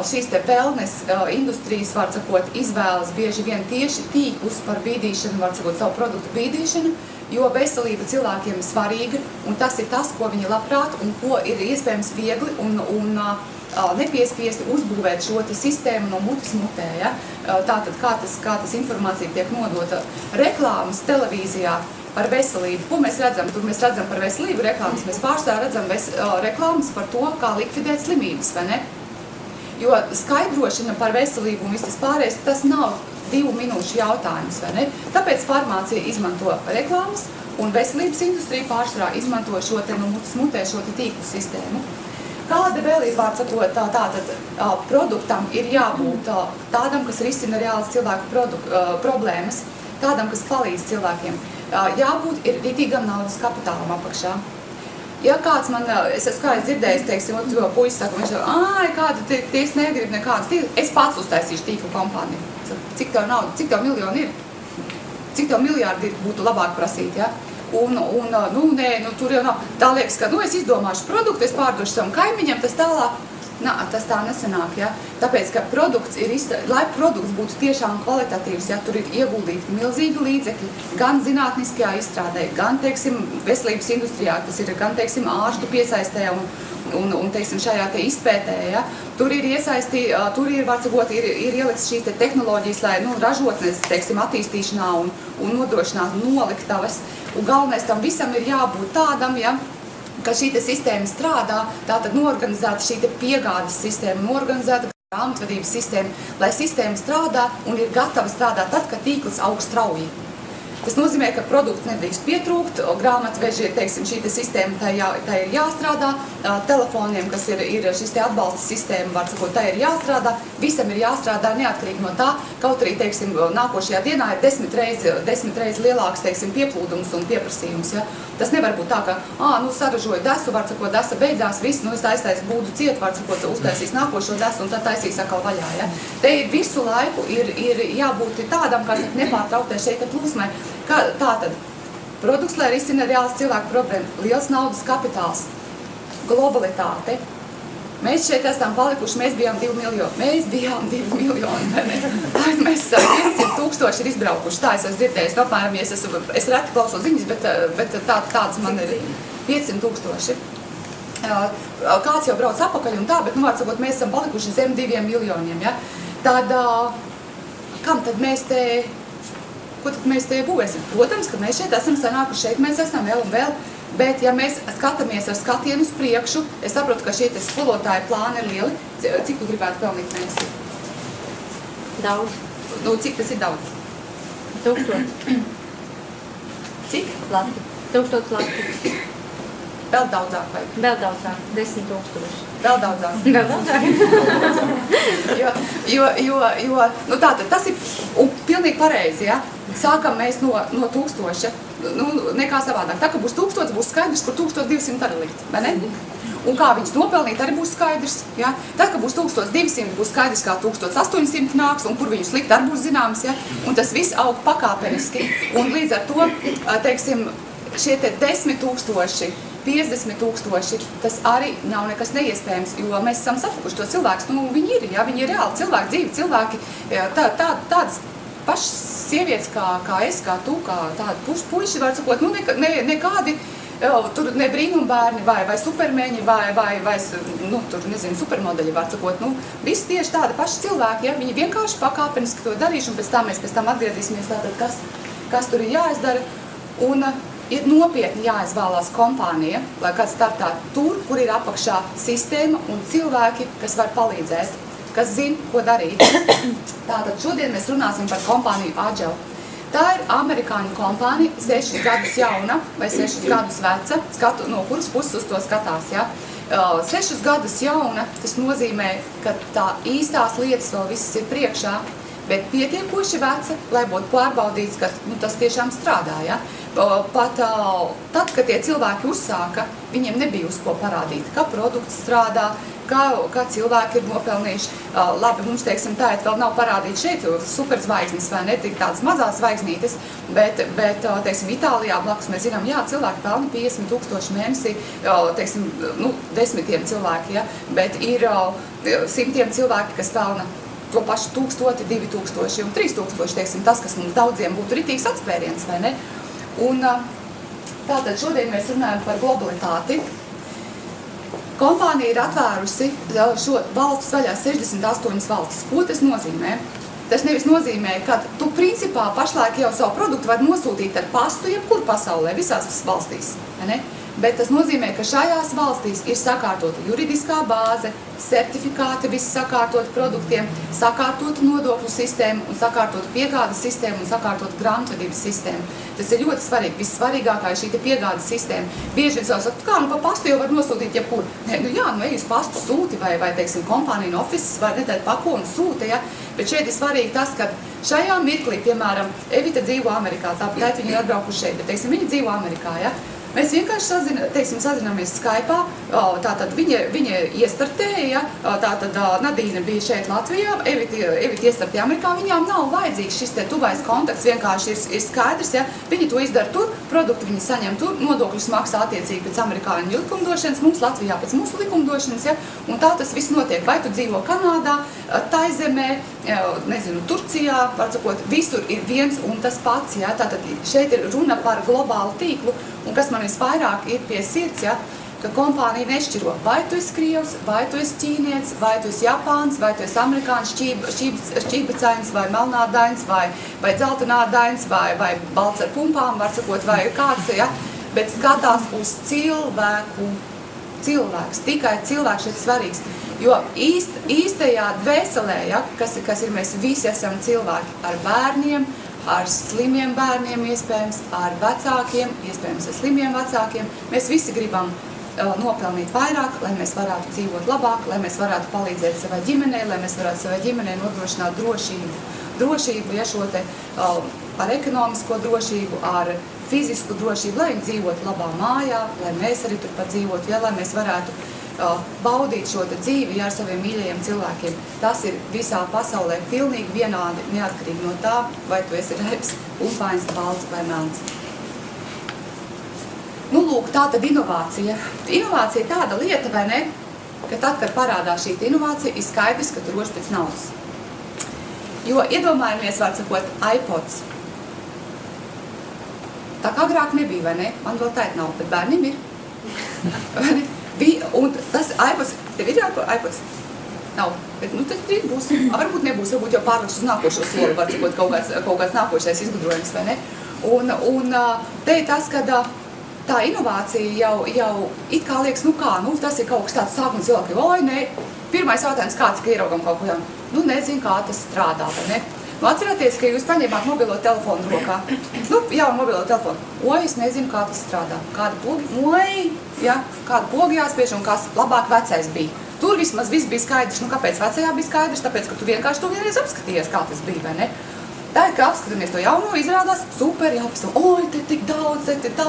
šīs te wellness industrijas, var sakot, izvēlas bieži vien tieši tīklus par bīdīšanu, var sakot, savu produktu bīdīšanu, jo veselība cilvēkiem ir svarīga, un tas ir tas, ko viņi labprāt un ko ir iespējams viegli un nepiespiesti uzbūvēt šo sistēmu no mutes mutē. Ja? Tātad, kā tas informācija tiek nodota reklāmas televīzijā par veselību. Ko mēs redzam? Tur mēs redzam par veselību reklāmas. Mēs pārstāv redzam reklāmas par to, kā likvidēt slimības, vai ne? Jo skaidrošana par veselību un viss tas pārējais, tas nav 2 minūšu jautājums, vai ne? Tāpēc farmācija izmanto reklāmas un veselības industrija pārsvarā izmanto šo te no mutes mutē šo te tīklu sistēmu. Kāda vēl ir, vārds sakot, tātad produktam ir jābūt tādam, kas risina reālas cilvēku problēmas, tādam, kas palīdz cilvēkiem. Jābūt ir ritīgam naudas kapitālam apakšā. Ja kāds man, es esmu kādreiz dzirdējis, teiksim, otru puisi saka, viņš kāda ties negrib nekādas tīkla, es pats uztaisīšu tīklu kompāniju. Cik tev nauda, cik tev miljoni ir? Cik tev miljārdi būtu labāk prasīt, ja? Tur jau nav. Tā liekas, ka, es izdomāšu produktu, es pārdošu savam kaimiņam, tas tālāk. Tas tā nesanāk, ja? Tāpēc, ka lai produkts būtu tiešām kvalitatīvs, ja, tur ir ieguldīti milzīgi līdzekļi, gan zinātniskajā izstrādē, gan, teiksim, veselības industrijā, tas ir gan, teiksim, ārstu piesaistē un teiksim, šajā te izpētē, ja? Tur ir ielikts šīs te tehnoloģijas, lai, ražotnes, teiksim, attīstīšanā un nodrošinātu noliktavas. Un galvenais tam visam ir jābūt tādam, ja, ka šī sistēma strādā, tātad norganizēta šī piegādes sistēma, norganizēta grāmatvedības sistēma, lai sistēma strādā un ir gatava strādāt tad, kad tīkls aug strauji. Tas nozīmē, ka produkts nedrīkst pietrūkt, grāmatveži, teiksim, šī sistēma, tā ir jāstrādā, telefoniem, kas ir šis te atbalsta sistēma, var sakot, tā ir jāstrādā, visam ir jāstrādā neatkarīgi no tā, kaut arī, teiksim, nākošajā dienā ir 10 reiz lielāks, teiksim, pieplūdums un pieprasījums, ja. Tas nevar būt tā, ka, saražoju desu, var sakot, desa beidzās, viss, es taistais būdu ciet, var sakot, uztaisīs nākošo desu un tad taisīs atkal vaļā, ja. Te ir visu laiku ir jābūt tādam, kā nepārtrauktē šeit plūsmai. Tātad, produkts, lai risina reāls cilvēku problēmu, liels naudas kapitāls, globalitāte. Mēs šeit esam palikuši, mēs bijām 2 miljoni, vai ne? Tātad mēs 500 000 ir izbraukuši, tā es esmu dzirdējis, apmēram, es reti klausos ziņas, bet tāds man ir 500 000. Kāds jau brauc apakaļ un tā, bet, var sakot, mēs esam palikuši zem 2 miljoniem, ja? Tad, kam tad mēs te... Ko tad mēs te būvēsim? Protams, ka mēs šeit esam sanākuši, šeit mēs esam vēl un vēl, bet ja mēs skatāmies ar skatienu uz priekšu, es saprotu, ka šie skolotāju plāni ir lieli. Cik tu gribētu pelnīt mēnesī? Daudz. Cik tas ir daudz? 1000. Cik? Lati. 1000 lati. Vēl daudzāk vai? Vēl daudzāk. 10 000. Vēl daudzāk. Vēl daudzāk. Tātad tas ir pilnīgi pareizi, ja? Sākam mēs no 1000, nekā savādāk. Tā, ka būs 1000, būs skaidrs, kur 1200 arī likt, vai ne? Un kā viņus nopelnīt, arī būs skaidrs, ja? Tad, ka būs 1200, būs skaidrs, kā 1800 nāks, un kur viņus likt, arī būs zināms, ja? Un tas viss aug pakāpeniski, un līdz ar to, teiksim, šie te 10 000, 50 000, tas arī nav nekas neiespējams, jo mēs esam safukuši tos cilvēkus, nu, viņi ir reāli cilvēki, dzīvi cilvēki, tādas pašas sievietes kā es, kā tu, kā tādi puiši, var sakot, nu, nekādi, tur ne brīnumbērni vai supermeņi vai nu, tur, nezinu, supermodeļi, var sakot, nu, visi tieši tādi paši cilvēki, ja, viņi vienkārši pakāpeniski to darīšu, un pēc tam atgriezīsimies tātad, kas tur ir jāizdara, un ir nopietni jāizvēlās kompānija, lai kāds startā tur, kur ir apakšā sistēma un cilvēki, kas var palīdzēt, kas zina, ko darīt. Tātad šodien mēs runāsim par kompāniju Agile. Tā ir amerikāņu kompānija, 6 gadus jauna vai 6 gadus veca, no kuras puses uz to skatās, ja. 6 gadus jauna, tas nozīmē, ka tā īstās lietas vēl visas ir priekšā, bet pietiekoši veca, lai būtu pārbaudīts, ka tas tiešām strādā, ja. Pat tad, kad tie cilvēki uzsāka, viņiem nebija uz ko parādīt, kā produkts strādā, kā cilvēki ir nopelnījuši. Labi, mums, teiksim, tā, vēl nav parādīts šeit superzvaigznes vai ne, tik tādas mazās zvaigznītes, bet teiksim, Itālijā blakus mēs zinām, jā, cilvēki pelna 50 000 mēnesī, teiksim, nu, 10 cilvēki, ja, bet ir 100 cilvēki, kas pelna to pašu 1000, 2000 un 3000, teiksim, tas, kas mums daudziem būtu ritīgs atspēriens, vai ne? Un tātad šodien mēs runājam par globalitāti. Kompānija ir atvērusi šo valsts vaļā 68 valstis. Ko tas nozīmē? Tas nevis nozīmē, ka tu principā pašlaik jau savu produktu var nosūtīt ar pastu jebkur pasaulē, visās valstīs, vai ne? Bet tas nozīmē, ka šajās valstīs ir sakārtota juridiskā bāze, certifikāti visi sakārtoti produktiem, sakārtota nodokļu sistēma un sakārtota piegādes sistēma un sakārtota grāmatvedības sistēma. Tas ir ļoti svarīgi. Vissvarīgākā ir šī piegādes sistēma. Bieži vien saka, kā, nu pa pastu jau var nosūtīt jebkur. Nē, nu jā, nu ej uz pastu sūti vai teiksim, kompānija no offices var nedēt pakonu sūti, ja? Bet šeit ir svarīgi tas, ka šajā mirklī, piemēram, Evita dzīvo Amerikā, tāpēc viņi ir atbraukuši šeit, bet, teiksim, viņi dzīvo Amerikā, ja? Mēs vienkārši sazināmies Skype'ā, tātad viņa iestartēja, tātad Nadīna bija šeit Latvijā, Evita iestartēja Amerikā, viņām nav vajadzīgs šis te tuvais kontakts, vienkārši ir skaidrs, ja, viņi to izdara tur, produktu viņi saņem tur, nodokļus maksā attiecīgi pēc amerikāņu likumdošanas, mums Latvijā pēc mūsu likumdošanas, ja, un tā tas viss notiek, vai tu dzīvo Kanādā, Taizemē, nezinu, Turcijā, var sakot, visur ir viens un tas pats, ja, tātad šeit ir runa par globālu tīklu, un kas man visvairāk ir pie sirds, ja, ka kompānija nešķiro, vai tu esi krievs, vai tu esi ķīnietis, vai tu esi japāns, vai tu esi amerikāns, šķībacains, vai melnādains, vai dzeltenādains, vai balts ar pumpām, var sakot, vai kāds, ja, bet skatās uz cilvēku. Cilvēks, tikai cilvēks šeit svarīgs, jo īstajā dvēselē, ja, kas ir mēs visi esam cilvēki ar bērniem, ar slimiem bērniem iespējams, ar vecākiem, iespējams ar slimiem vecākiem. Mēs visi gribam nopelnīt vairāk, lai mēs varētu dzīvot labāk, lai mēs varētu palīdzēt savai ģimenei, lai mēs varētu savai ģimenei nodrošināt drošību, ja šo te ar ekonomisko drošību, ar fizisku drošību, lai viņi dzīvotu labā mājā, lai mēs arī turpat dzīvotu, ja, lai mēs varētu baudīt šo dzīvi ar saviem mīļajiem cilvēkiem. Tas ir visā pasaulē pilnīgi vienādi, neatkarīgi no tā, vai tu esi reps, umpains, balts vai melns. Nu, lūk, tā tad inovācija. Inovācija ir tāda lieta, vai ne, ka tad, kad parādās šī inovācija, ir skaidrs, ka tu roši pēc naudas. Jo iedomājamies, var sakot, iPods. Tā kā agrāk nebija, vai ne? Man vēl tāda nav, bet bērniem ir. Vai ne? Un tas iPods, tev ir iPods? Nav, bet nu tas drīz būs. Varbūt nebūs, varbūt jau pārliks uz nākošo soli, var sakot, kaut kāds nākošais izgudrojums, vai ne? Un te ir tas, ka tā inovācija jau it kā liekas, nu kā, nu tas ir kaut kas tāds sākuma cilvēki, oi, ne, pirmais jautājums kāds, ka ieraugam kaut ko jau, nu nezinu, kā tas strādā, vai ne? Nu, atcerieties, ka jūs paņēmāt mobilo telefonu rokā. Nu, jaunu mobilo telefonu. Oi, es nezinu, kā tas strādā. Kāda poga jāspiež un kas labāk vecais bija. Tur vismaz viss bija skaidrs. Nu, kāpēc vecajā bija skaidrs? Tāpēc, ka tu vienkārši to vienreiz apskatījies, kā tas bija, vai ne? Tā ir, ka apskatāmies to jauno, izrādās super, jāpēc oi, te tik daudz, te tā.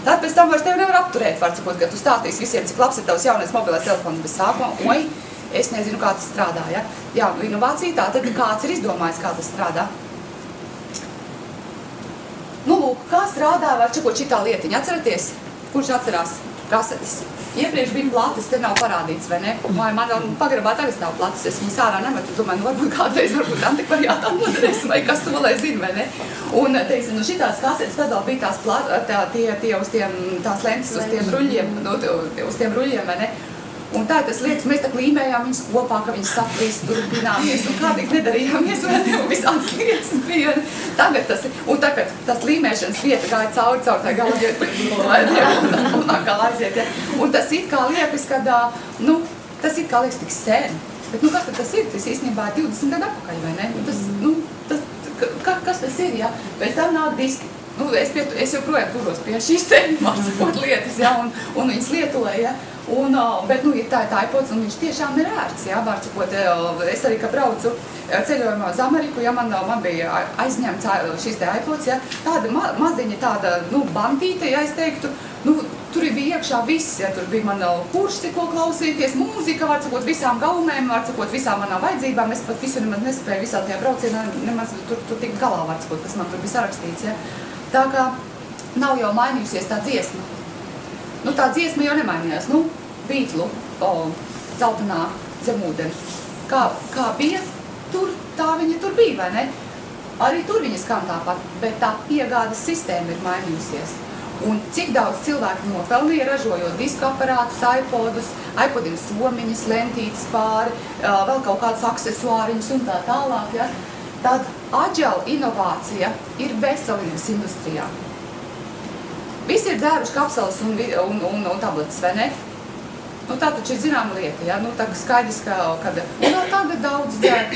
Tad pēc tam vairs tevi nevar apturēt, var sakot, ka tu stāstīsi visiem, cik labs ir tavs jaunais mobilais telefons bez sākuma. Oi, es nezinu, kā tas strādā, ja? Jā, inovācija tā, tad kāds ir izdomājis, kā tas strādā. Nu, lūk, kā strādā, var čakot šitā lietiņa, atceraties? Kurš atcerās? Kasetes. Iepriekš bija plates, te nav parādīts, vai ne? Man pagrabā tagad stāv plates, es viņas ārā nemetu, domāju, varbūt kādreiz, varbūt antikvariātā noderēs, vai kas to lai zina, vai ne? Un, teiksim, šitās kasetes tad vēl bija tās lentes uz tiem ruļļiem, vai ne? Un tā tas lietas, mēs tā klīmējām viņas kopā, ka viņas saplīst, turpināmies un kādīgi nedarījāmies, vai ne, un visādas lietas bija. Tagad tas ir, un tagad tas līmēšanas vieta gāja cauri tā galā, un atkal aiziet, ja. Un tas it kā liekas, kad, tas it kā liekas tik sen. Bet, kas tad tas ir? Tas īstenībā ir 20 gadu atpakaļ, vai ne? Tas, kas tas ir, ja? Pēc tam nāk diski. Es joprojām turos pie šīs tēmas, lietas, ja, un viņas lietoja, ja. Bet, tā ir iPods, un viņš tiešām ir ērts, jā, vārdsakot, es arī, kad braucu ceļojumā uz Ameriku, ja man bija aizņemts šīs te iPods, ja, tāda maziņa tāda, bantīte, ja es teiktu, tur bija iekšā viss, ja, tur bija man kursi, ko klausīties, mūzika, vārdsakot, visām gaumēm, vārdsakot, visām manām vajadzībām, es pat visu nemaz nespēju visā tajā braucienā, nemaz tur tik galā, vārdsakot, kas man tur bija sarakstīts, ja. Tā kā nav jau mainījusies tā dziesma. Tā dziesma jau nemainījās, Beatlu, Zeltenā zemūdeni. Kā bija tur, tā viņa tur bija, vai ne? Arī tur viņa skan tāpat, bet tā piegādes sistēma ir mainījusies. Un cik daudz cilvēku nopelnīja, ražojot disku aparātus, iPodiem somiņas, lentītes pāri, vēl kaut kādas aksesuāriņas un tā tālāk, ja? Tad agile inovācija ir veselības industrijā. Visi ir dzēruši kapseles un tabletes, vai ne? Tā taču ir zināma lieta, ja? Tā skaidrs, ka tagad daudz dzer,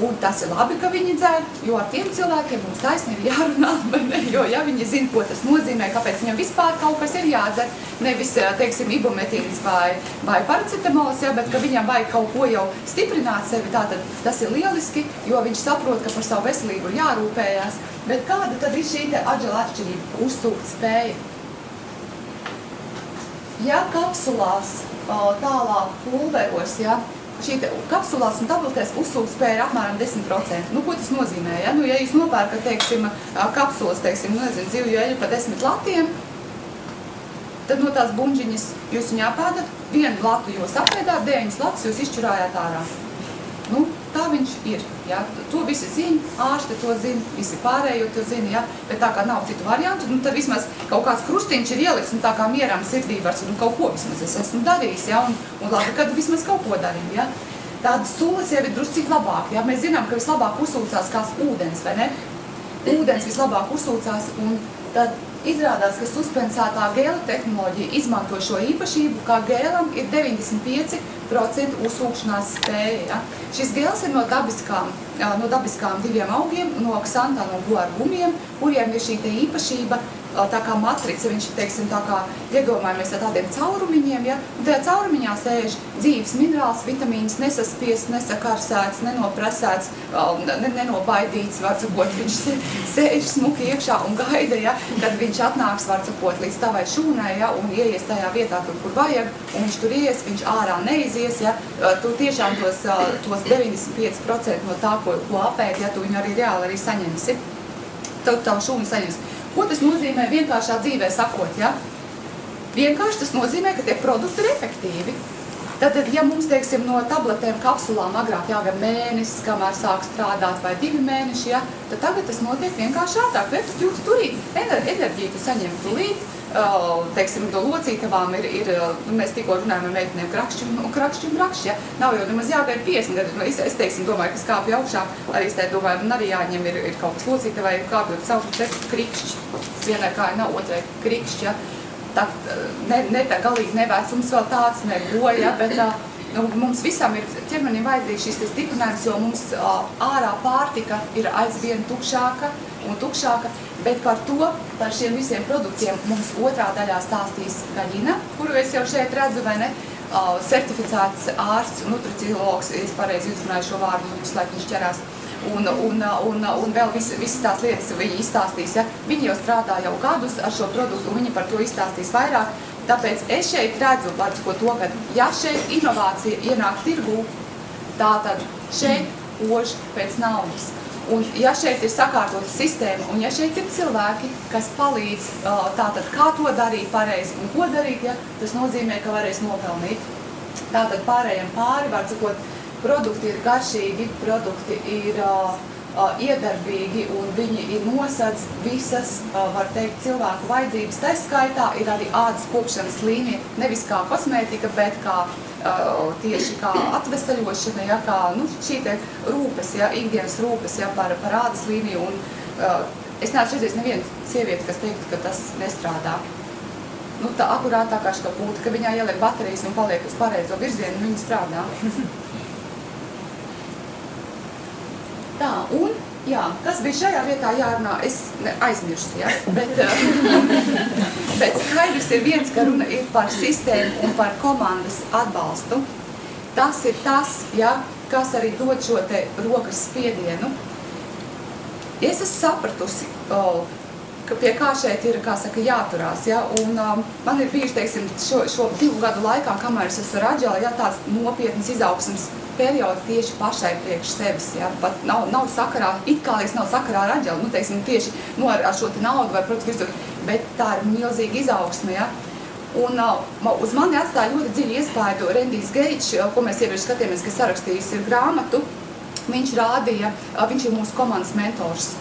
un tas ir labi, ka viņi dzer, jo ar tiem cilvēkiem mums taisnība jārunā, vai ne? Jo, ja viņi zina, ko tas nozīmē, kāpēc viņam vispār kaut kas ir jādzer, nevis, teiksim, ibumetīns vai paracetamols, ja? Bet ka viņam vajag kaut ko jau stiprināt sevi, tātad tas ir lieliski, jo viņš saprot, ka par savu veselību ir jārūpējās. Bet kāda tad ir šī te agile atšķirība, uzsūkt spēja? Ja kapsulās tālāk pulveros, ja, šī kapsulās un tabletēs uzsūkt spēja ir apmēram 10%. Ko tas nozīmē? Ja, ja jūs nopērkat, teiksim, kapsulas, teiksim, zivju eļu pa 10 latiem, tad no tās buņģiņas jūs viņu apēdat, 1 latu jūs apēdāt, 9 latus jūs izšķurājāt ārā. Tā viņš ir, ja. To visi zina, ārsti to zina, visi pārējo to zina, ja. Bet tā kā nav citu variantu, tad vismaz kaut kāds krustiņš ir ieliks, un tā kā mieram sirdībars, kaut ko vismaz es esmu darījis, ja, un labi, kad vismaz kaut ko darīju, ja. Tādas sulas jau ir druscik labāk, ja. Mēs zinām, ka vislabāk uzsūcās kāds ūdens, vai ne? Ūdens vislabāk uzsūcās, un tad izrādās, ka suspensētā gēla tehnoloģija izmanto šo īpašību, kā gēlam ir 95% uzsūkšanās spēja. Ja? Šis gēls ir no dabiskām diviem augiem, no ksantā, no guargumiem, kuriem ir šī te īpašība, tā kā matrica, viņš, teiksim, tā kā iedomājamies ar tādiem caurumiņiem, ja? Un tajā caurumiņā sēž dzīves minerāls, vitamīns, nesaspiests, nesakarsēts, nenopresēts, nenobaidīts, var sakot, viņš sēž smuki iekšā un gaida, ja? Kad viņš atnāks, var sakot, līdz tavai šūnai, ja? Un ieies tajā vietā, kur vajag, un viņš tur ies, viņš ārā neizies, ja? Tu tiešām tos 95% no tā, ko apēd, ja? Tu viņu arī reāli arī saņemsi, tavu šūnu saņemsi. Ko tas nozīmē vienkāršā dzīvē sakot, ja? Vienkārši tas nozīmē, ka tie produkti ir efektīvi. Tad, ja mums, teiksim, no tabletēm kapsulām agrāk jāgad mēnesis, kamēr sāk strādāt, vai 2 mēneši, ja? Tad tagad tas notiek vienkārši ātrāk. Tu jūti turīt, enerģiju tu saņem tulīt, teiksim, do locītavām ir mēs tikko runājam ar meitenēm krakšķi, ja? Nav jau nemaz jāgaida 50 gadu. Es teiksim, domāju, ka skāpju augšā, arī es te domāju, man arī jāņem ir kaut kas locītavai, kāpjot savu krikšķi. Vienai kāja nav, otrai krikšķi, ja? Tā galīgi nevecums vēl tāds, negoja, bet mums visam ir ķermenim vajadzīgs šis stiprinājums, jo mums ārā pārtika ir aizvien tukšāka un tukšāka, bet par šiem visiem produktiem mums otrā daļā stāstīs Gaļina, kuru es jau šeit redzu, vai ne, certificēts ārsts, nutriciologs, es pareizi izrunāju šo vārdu, visu laiku viņš ķerās. Un vēl visas tās lietas viņi izstāstīs, ja? Viņi jau strādā jau gadus ar šo produktu, un viņi par to izstāstīs vairāk. Tāpēc es šeit redzu, to, ka ja šeit inovācija ienāk tirgū, tā tad šeit ož pēc naudas. Un ja šeit ir sakārtota sistēma, un ja šeit ir cilvēki, kas palīdz tātad kā to darīt pareizi un ko darīt, ja, tas nozīmē, ka varēs nopelnīt. Tātad pārējiem pāri, var sakot, produkti ir garšīgi, produkti ir iedarbīgi un viņi ir nosedz visas, var teikt, cilvēku vajadzības. Tā skaitā ir arī ādas kopšanas līnija, nevis kā kosmētika, bet kā tieši kā atvesaļošana, ja, kā šī te rūpes, ja, ikdienas rūpes, ja, par ādas līniju. Un es neesmu redzējis nevienu sievieti, kas teiktu, ka tas nestrādā. Tā akurātākā šī būtu, ka viņā ieliek baterijas un paliek uz pareizo virzienu, un viņa strādā. Tā, un, jā, kas bija šajā vietā jārunā, es aizmirstu, ja, bet skaidrs ir viens, ka runa ir par sistēmu un par komandas atbalstu. Tas ir tas, ja, kas arī dod šo te rokas spiedienu. Es esmu sapratusi, ka pie kā šeit ir, kā saka, jāturās, ja, un man ir bijuši, teiksim, šo 2 gadu laikā, kamēr es esmu raģēla, ja, tāds nopietnas izaugsmes periods tieši pašai priekš sevis, ja, pat nav sakarā, it kā liekas nav sakarā ar raģēlu, teiksim, tieši ar šo te naudu vai, protams, bet tā ir milzīga izaugsme, ja. Un uz mani atstāja ļoti dziļu iespaidu Rendijs Geičs, ko mēs iepriekš skatījāmies, kas sarakstījis ir grāmatu. Viņš rādīja, viņš ir mūsu komandas mentors.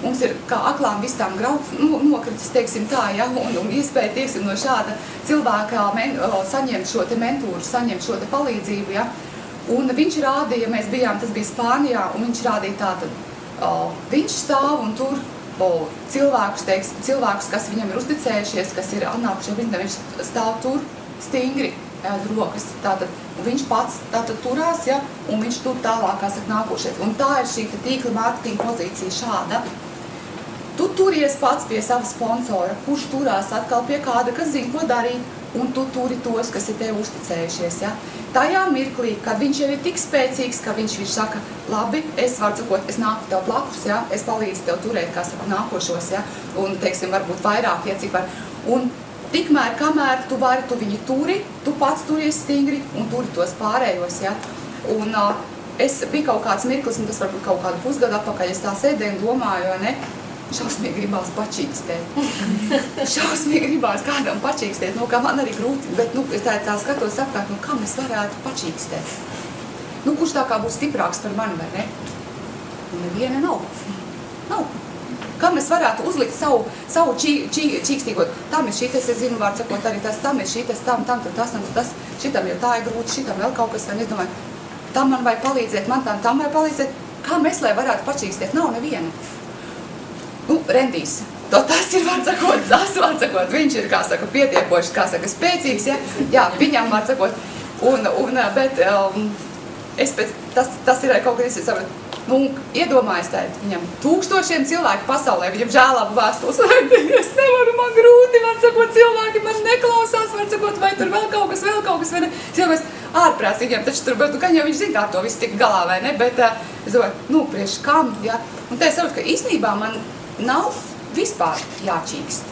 Mums ir kā aklām vistām grauds nokritis, teiksim tā, ja, un iespēja, teiksim, no šāda cilvēka saņemt šo te mentūru, saņemt šo te palīdzību, ja. Un viņš rādīja, mēs bijām, tas bija Spānijā, un viņš rādīja tātad, viņš stāv un tur cilvēkus, teiksim, cilvēkus, kas viņam ir uzticējušies, kas ir atnākuši, viņš stāv tur stingri, rokas, tātad, un viņš pats tātad turās, ja, un viņš tur tālāk, kā saka, nākošies. Un tā ir šī tīkla mārketinga pozīcija šāda. Tu turies pats pie sava sponsora, kurš turās atkal pie kāda, kas zina, ko darīt, un tu turi tos, kas ir tev uzticējušies, ja. Tajā mirklī, kad viņš jau ir tik spēcīgs, ka viņš saka, labi, es varu sakot, es nāku tev blakus, ja, es palīdzu tev turēt, kā saka, nākošos, ja, un, teiksim, varbūt vairāk, ja, cik var. Un tikmēr, kamēr tu vari, tu viņu turi, tu pats turies stingri un turi tos pārējos, ja. Un es bija kaut kāds mirklis, un tas varbūt kaut kādu pusgadu atpakaļ, es tā sēdēju un domāju, vai ne, šausmīgi gribās pačīkstēt. Šausmīgi gribās kādam pačīkstēt, kā man arī grūti, bet, es tā skatos apkārt, kam es varētu pačīkstēt? Kurš tā kā būs stiprāks par mani, vai ne? Neviena nav. Nav. Kam es varētu uzlikt savu čīkstīgot? Tam ir šitas, es zinu, vārdu sakot arī tas, tam ir šitas, tam, tas, šitam jau tā ir grūti, šitam vēl kaut kas, vai es domāju, tam man vajag palīdzēt, man tam vajag palīdzēt. Kam es, lai varētu pačīkstēt? Nav neviena. Rendijs. Tas ir, var sakot, viņš ir, kā saka, pietiekoši, kā saka, spēcīgs, ja? Jā, viņam, var sakot, bet tas ir kaut kas, es saprotu, iedomājas tā, viņam 1000 cilvēku pasaulē, viņam žēlābu vēstules, es nevaru, man grūti, var sakot, cilvēki man neklausās, var sakot, vai tur vēl kaut kas, vai ne, cilvēks ārprāts viņam, taču tur, bet, gan jau viņš zina, kā to visu tik galā, vai ne, bet, es domāju, priekš kam, ja, un tā es saprotu, ka īstenībā man nav vispār jāčīkst.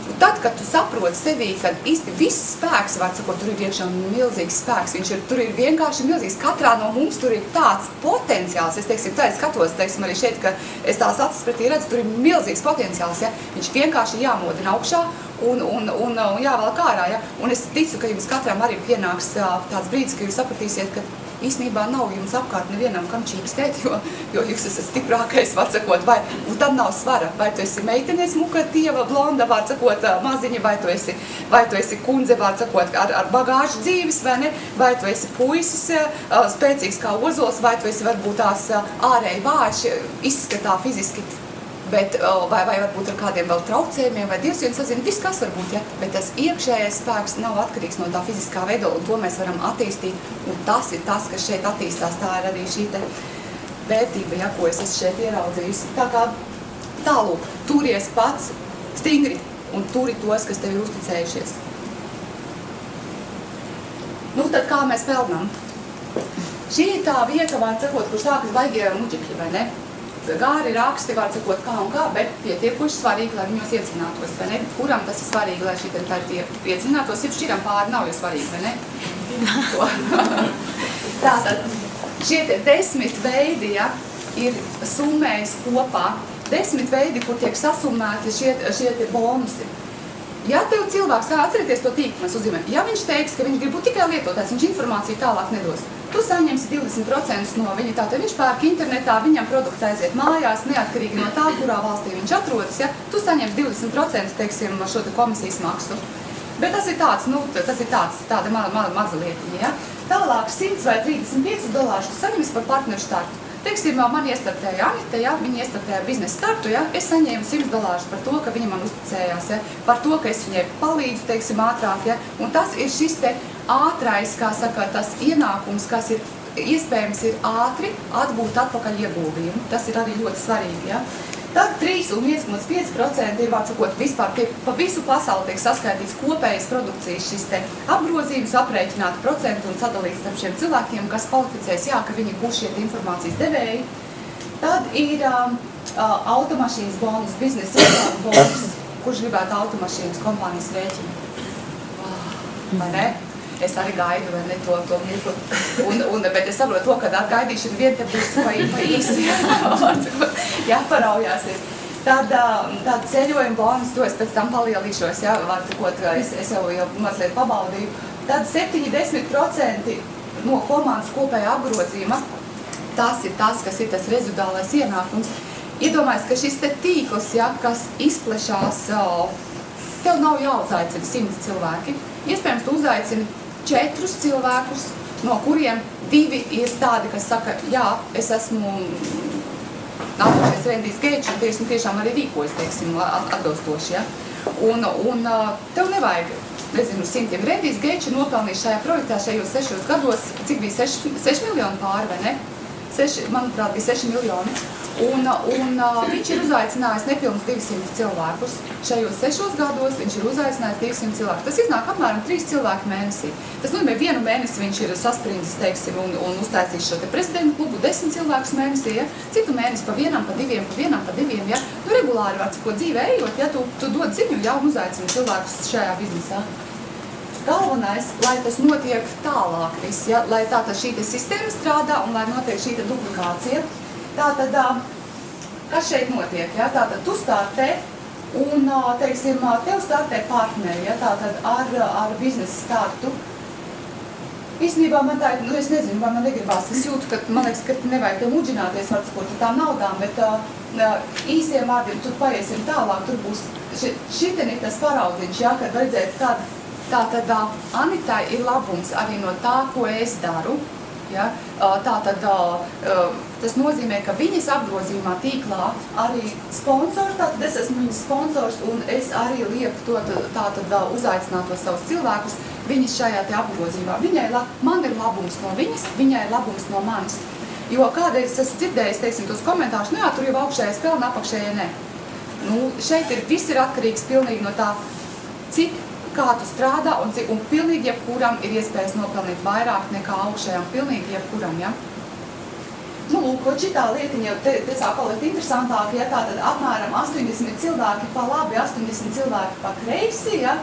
Un tad, kad tu saproti sevī, kad īsti viss spēks, var sakot, tur ir iekšā milzīgs spēks, tur ir vienkārši milzīgs, katrā no mums tur ir tāds potenciāls, es teiksim, tā es skatos, teiksim, arī šeit, ka es tās acis pretī redzu, tur ir milzīgs potenciāls, ja, viņš vienkārši jāmodina augšā un jāvelk ārā, ja, un es ticu, ka jums katram arī pienāks tāds brīdis, ka jūs sapratīsiet, ka īstenībā nav jums apkārt nevienam, kam čīkstēt, jo jūs esat stiprākais, var sakot, un tam nav svara, vai tu esi meitene smuka, tieva, blonda, var sakot, maziņa, vai tu esi kundze, var sakot, ar bagāžu dzīves, vai ne, vai tu esi puisis, spēcīgs kā ozols, vai tu esi varbūt tās ārēji vājš, izskatā fiziski, bet, vai varbūt ar kādiem vēl traucējumiem, vai Dievs viens sazina, viss kas var būt, ja? Bet tas iekšējais spēks nav atkarīgs no tā fiziskā veidola, un to mēs varam attīstīt, un tas ir tas, kas šeit attīstās, tā ir arī šī te vērtība, ja, ko es esmu šeit ieraudzījusi. Tā kā tālūk, turies pats stingri, un turi tos, kas tev ir uzticējušies. Tad kā mēs pelnām? Šī ir tā vieta, var sakot, kur sākas baigie muģikļi, vai ne? Gāri raksti, var sakot, kā un kā, bet pietiekoši svarīgi, lai viņos iedzinātos, vai ne? Kuram tas ir svarīgi, lai šī tā iedzinātos, ja šķiram pāri nav jau svarīgi, vai ne? Tātad, šie 10 veidi, ja, ir summējis kopā 10 veidi, kur tiek sasummēti šie bonusi. Ja tev cilvēks, atcerieties to tīklu, mēs uzzīmējam, ja viņš teiks, ka viņš grib būt tikai lietotājs, viņš informāciju tālāk nedos, tu saņemsi 20% no viņa, tātad viņš pērk internetā, viņam produkts aiziet mājās, neatkarīgi no tā, kurā valstī viņš atrodas, ja, tu saņemsi 20%, teiksim, šo te komisijas maksu. Bet tas ir tāds, tāda maza lietiņa, ja. Tālāk 100 vai $35 tu saņemis par partneru startu. Teiksim, man iestartēja Anita, ja, viņa iestartēja biznesa startu, ja, es saņēmu $100 par to, ka viņa man uzticējās, ja, par to, ka es viņai palīdzu, teiksim, ātrāk, ja, un tas ir šis te ātrais, kā saka, tas ienākums, kas ir iespējams ir ātri atgūt atpakaļ ieguldījumu, tas ir arī ļoti svarīgi, ja. Tad 3 un 1,5% ir, vārds sakot, vispār pa visu pasauli tiek saskaitīts kopējas produkcijas šis te apgrozījums, aprēķināti procentu un sadalīts starp šiem cilvēkiem, kas kvalificēs, jā, ka viņi būs šie informācijas devēji. Tad ir automašīnas bonus, biznesa izdevuma bonus, kurš gribētu automašīnas kompānijas rēķinu. Vai ne? Es arī gaidu, vai ne, to mirkli. Bet es saprotu to, ka gaidīšana vien te būs pa īsi, jāparaujās ir. Tad ceļojuma bonus, to es pēc tam palielīšos, ja, var sakot, es jau mazliet pabaudīju. Tad 70% no komandas kopējā apgrozījuma, tas ir tas, kas ir tas rezultālais ienākums. Iedomājies, ka šis te tīkls, ja, kas izplešās, tev nav jāuzaicina 100 cilvēki. Iespējams, tu uzaicini 4 cilvēkus, no kuriem 2 ir tādi, kas saka, jā, es esmu nākošais Rendijs Geits, un tiešām arī rīkojas, teiksim, atbilstoši, ja. Un tev nevajag, nezinu, 100. Rendijs Geits ir nopelnījis šajā projektā šajos 6 gados, cik bija 6 miljoni pāri, vai ne? Manuprāt, bija 6 miljoni. Un viņš ir uzaicinājis nepilnus 200 cilvēkus. Šajos 6 gados viņš ir uzaicinājis 200 cilvēkus. Tas iznāk apmēram 3 cilvēku mēnesī. Tas nozīmē, vienu mēnesi viņš ir sasprindzis, teiksim, un uztaisījis šo te prezidentu klubu 10 cilvēkus mēnesī, ja? Citu mēnesi pa vienam, pa diviem, ja? Nu, regulāri var cikot dzīvē ejot, ja? Tu dod ziņu, ja, un uzaicini cilvēkus šajā biznesā. Galvenais, lai tas notiek tālāk viss, ja? Lai tātad šī sistēma strādā un lai notiek šī duplikācija. Tātad, kas šeit notiek? Ja? Tātad tu startē un, teiksim, tev startē partneri, ja? Tātad ar biznesa startu. Īstenībā man tā, nu es nezinu, vai man negribās, es jūtu, ka man liekas, ka nevajag tev muģināties var sakot ar tām naudām, bet īsiem vārdiem tur paiesim tālāk, tur būs, šiten ir tas paraudziņš, ja? Kad redzēt, tātad Anitai ir labums arī no tā, ko es daru. Ja? Tātad tas nozīmē, ka viņas apgrozījumā tīklā arī sponsors, tātad es esmu viņas sponsors un es arī lieku to tātad uzaicināt tos savus cilvēkus viņas šajā te apgrozījumā. Man ir labums no viņas, viņai ir labums no manis. Jo kādreiz es esmu dzirdējis, teiksim, tos komentārus, nu jā, tur jau augšējais pelna, apakšējai ne. Nu, šeit viss ir atkarīgs pilnīgi no tā, kā tu strādā un pilnīgi jebkuram ir iespējas nopelnīt vairāk nekā augšējām, pilnīgi jebkuram, ja? Nu, lūk, šitā lietiņa, te sāk palikt interesantāk, ja tātad apmēram 80 cilvēki pa labi, 80 cilvēki pa kreisi, ja?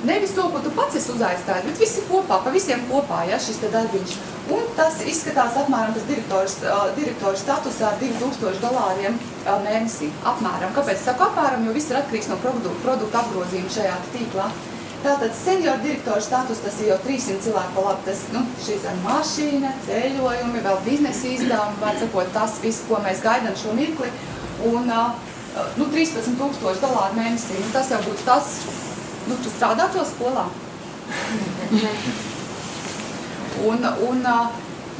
Nevis to, ko tu pats esi uzaicinājis, bet visi kopā, pa visiem kopā, ja, šis te darbiņš. Un tas izskatās apmēram tas direktora statusā ar $2000 mēnesī, apmēram. Kāpēc es saku apmēram, jo viss ir atkarīgs no produktu apgrozījuma šajā tīklā. Tātad senior direktora status, tas ir jau 300 cilvēku pa labi, tas, nu, šīs ir mašīna, ceļojumi, vēl biznesa izdevumi, var sakot, tas viss, ko mēs gaidām šo mirkli, un, nu, $13,000 mēnesī, nu, tas jau būtu tas, nu, tu strādā to skolā. Un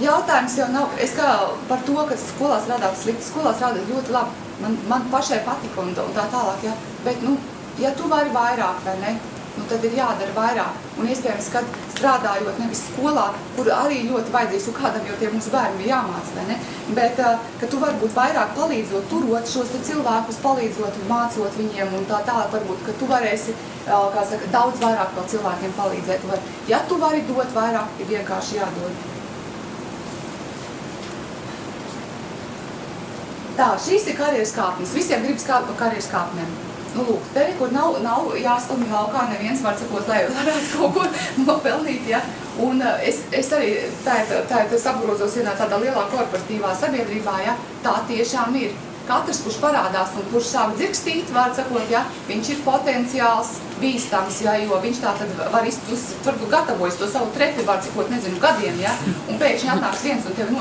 jautājums jau nav, es kā par to, ka skolā strādā slikti, skolā strādā ļoti labi, man pašai patika un tā tālāk, ja, bet, nu, ja tu vari vairāk, vai ne, nu, tad ir jādara vairāk. Un iespējams, kad strādājot nevis skolā, kur arī ļoti vajadzīgs, un kādam jau tie mūsu bērni bija jāmāca, vai ne? Bet, ka tu varbūt vairāk palīdzot, turot šos cilvēkus, palīdzot un mācot viņiem, un tā tālāk varbūt, ka tu varēsi, kā saka, daudz vairāk vēl cilvēkiem palīdzēt. Ja tu vari dot vairāk, ir vienkārši jādod. Tā, šīs ir karjeras kāpnes. Visiem gribas kāpt pa karjeras kāpnēm. Nu, lūk, te, kur nav jāstumj laukā, neviens var sakot, lai varētu kaut ko nopelnīt, ja. Un es arī tā apgrozos vienā tādā lielā korporatīvā sabiedrībā, ja, tā tiešām ir. Katrs, kurš parādās un kurš sāk dzirkstīt, var sakot, ja, viņš ir potenciāls bīstams, ja, jo viņš tā tad var varbūt gatavojas to savu trepi, var sakot, nezinu, gadiem, ja, un pēkšņi atnāks viens un tevi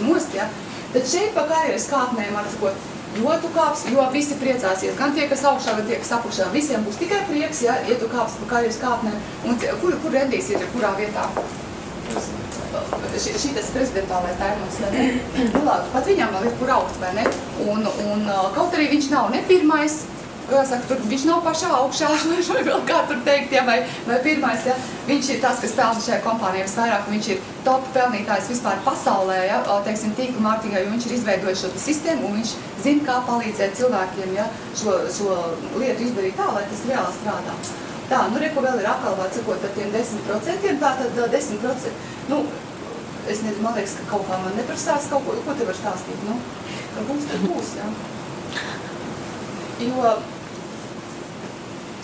nost, ja. Tad šeit pa karjeras kāpnēm, var sakot, jo tu kāps, jo visi priecāsies, gan tie, kas augšā, gan tie, kas apakšā, visiem būs tikai prieks, ja tu kāps pa karjeras kāpnēm, un kur rendīs ir, kurā vietā? Šitas prezidentālais tēmums, vai ne? Nu, labi, pat viņam vēl ir kur augt, vai ne? Un kaut arī viņš nav ne pirmais, saka, tur viņš nav pašā augšā, vai vēl kā tur teikt, ja, vai pirmais, ja. Viņš ir tas, kas pelna šajā kompānijā visvairāk, viņš ir top pelnītājs vispār pasaulē, ja, teiksim, tīkla mārketingā, jo viņš ir izveidojis šo sistēmu, un viņš zina, kā palīdzēt cilvēkiem, ja, šo lietu izdarīt tā, lai tas reāli strādā. Tā, nu, reku vēl ir atkal, var sakot, par tiem 10%, tā tad 10%, nu, es nezinu, man liekas, ka kaut kā man neprasās kaut ko te var stāstīt, nu, ka būs, tad būs, jā. Jo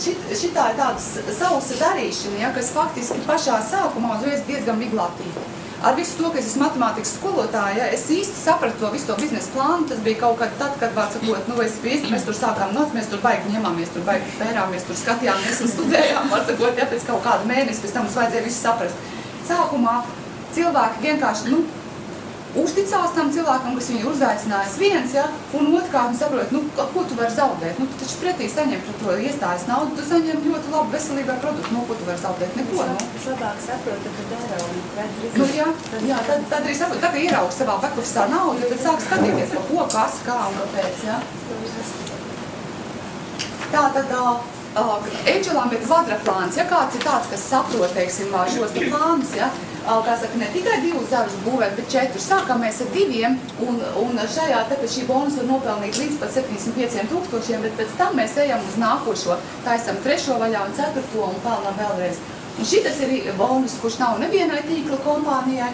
šitā ir tāda sausa darīšana, ja, kas faktiski pašā sākumā uzreiz diezgan viglātība. Ar visu to, ka es esmu matemātikas skolotāja, es īsti sapratu to visu to biznesa plānu, tas bija kaut kad tad, kad, var sakot, nu, mēs tur sākām noc, mēs tur baigi ņemāmies, tur baigi pērāmies, tur skatījāmies un studējām, var sakot, ja, pēc kaut kāda mēnesi, pēc tam mums vajadzēja visu saprast. Sākumā cilvēki vienkārši, nu, uzticās tam cilvēkam, kas viņu uzaicinājis viens, ja, un otrkārt saprot, nu, ko tu vari zaudēt? Nu, tu taču pretī saņem par to iestājas naudu, tu saņem ļoti labu veselību produktu, nu, ko tu vari zaudēt? Neko, nu. Es labāk saprotu, ka daraugi. Nu, jā, tad arī saprotu, tā kā ieraugs savā backofisā naudu, tad sāk skatīties, pa ko, kas, kā un kāpēc, ja. Tā tad, Angelam ir kvadraplāns, ja kāds ir tāds, kas saprot, teiksim, šos plānus, ja, kā saka, ne tikai 2 zarus būvēt, bet 4. Sākam mēs ar 2, un šajā tāpēc šī bonus var nopelnīt līdz pat 75,000, bet pēc tam mēs ejam uz nākošo, taisam 3. vaļā un 4. un pelnām vēlreiz. Un šitas ir bonus, kurš nav nevienai tīkla kompānijai,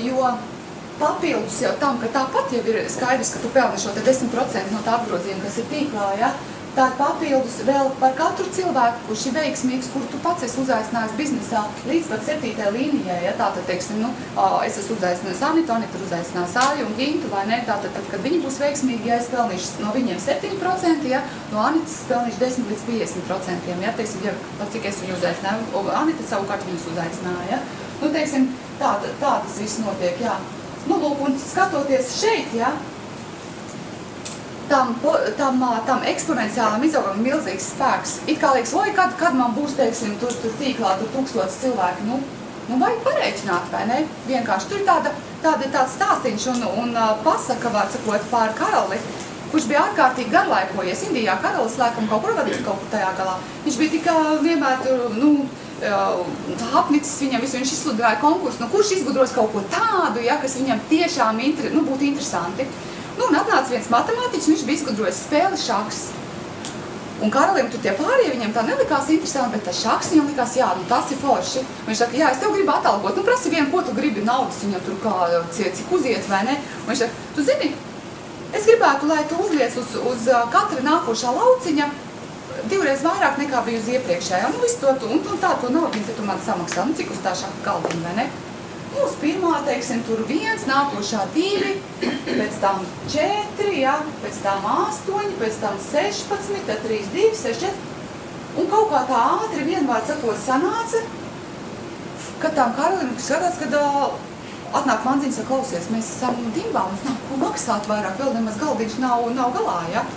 jo papildus jau tam, ka tāpat jau ir skaidrs, ka tu pelni šo 10% no tā apgrozījuma, kas ir tīklā, ja? Tāda papildus vēl par katru cilvēku, kurš ir veiksmīgs, kuru tu pats esi uzaicinājis biznesā līdz pat 7. līnijai, ja tātad, teiksim, nu, es esmu uzaicinājis Anitu, Anita ir uzaicinājis Āju un Gintu, vai ne, tātad, tad, kad viņi būs veiksmīgi, ja es pelnīšu no viņiem 7%, ja, no Anitas pelnīšu 10 līdz 50%, ja, teiksim, ja, cik es viņu uzaicināju, Anita savukārt viņus uzaicināja, ja, nu, teiksim, tā tas viss notiek, jā. Nu, lūk, un skatoties šeit, ja, tam eksponenciālam izaugam milzīgs spēks. It kā liekas, oi, kad man būs, teiksim, tur tīklā, tur 1000 cilvēki, nu vajag parēķināt, vai ne? Vienkārši tur ir tāds stāstīņš un pasaka, var sakot, pār karali, kurš bija ārkārtīgi garlaikojies. Indijā karalis laikam kaut kur vadīt kaut kur tajā galā. Viņš bija tikai vienmēr tur, nu, apnicis viņam visu, viņš izsludināja konkursu, nu kurš izgudros kaut ko tādu, ja, kas viņam tiešām būtu interesanti. Nu, un atnāca viens matemātiķis, viņš bija izgudrojis spēli šaks. Un karalim tur tie pārējie viņam tā nelikās interesanti, bet tas šaks viņam likās, jā, nu tas ir forši. Viņš saka, jā, es tev gribu atalgot, nu prasi vienu, ko tu gribi, naudas viņam tur kā cik uziet, vai ne? Un viņš saka, tu zini, es gribētu, lai tu uzliec uz katra nākošā lauciņa 2 reizes vairāk nekā bija uz iepriekšējā. Nu, visu to, un tā to naudu, tu man samaksā, nu cik uz tā šaka galdiņa, vai ne? Nu, uz pirmā, teiksim, tur 1, nākošā 2, pēc tam 4, ja, pēc tam 8, pēc tam 16, tad 3, 2, 6, 4. Un kaut kā tā ātri vienmēr sakot sanāca, kad tām karalim skatās, kad atnāk manziņas, ja klausies, mēs esam dimbā, mums nav ko maksāt vairāk, vēl nemaz galdiņš nav galā, ja.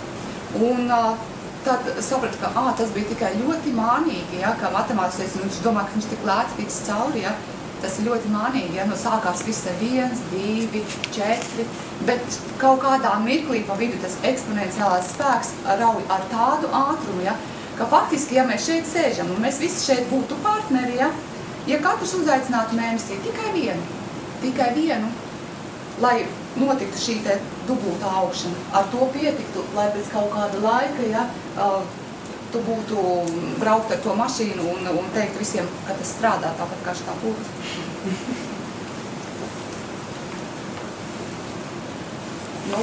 Un tad sapratu, ka tas bija tikai ļoti mānīgi, ja, kā matemātiskais, un viņš domā, ka viņš tik lēti tiks cauri, ja. Tas ir ļoti mānīgi, ja, nu sākās viss ar 1, 2, 4, bet kaut kādā mirklī pa vidu tas eksponenciālais spēks rauj ar tādu ātrumu, ja, ka faktiski, ja mēs šeit sēžam un mēs visi šeit būtu partneri, ja katrs uzaicinātu mēnesī tikai vienu, lai notiktu šī te dubulta augšana, ar to pietiktu, lai pēc kaut kāda laika, ja, tu būtu braukt ar to mašīnu un teikt visiem, ka tas strādā tāpat kā šitā būtu. Nu.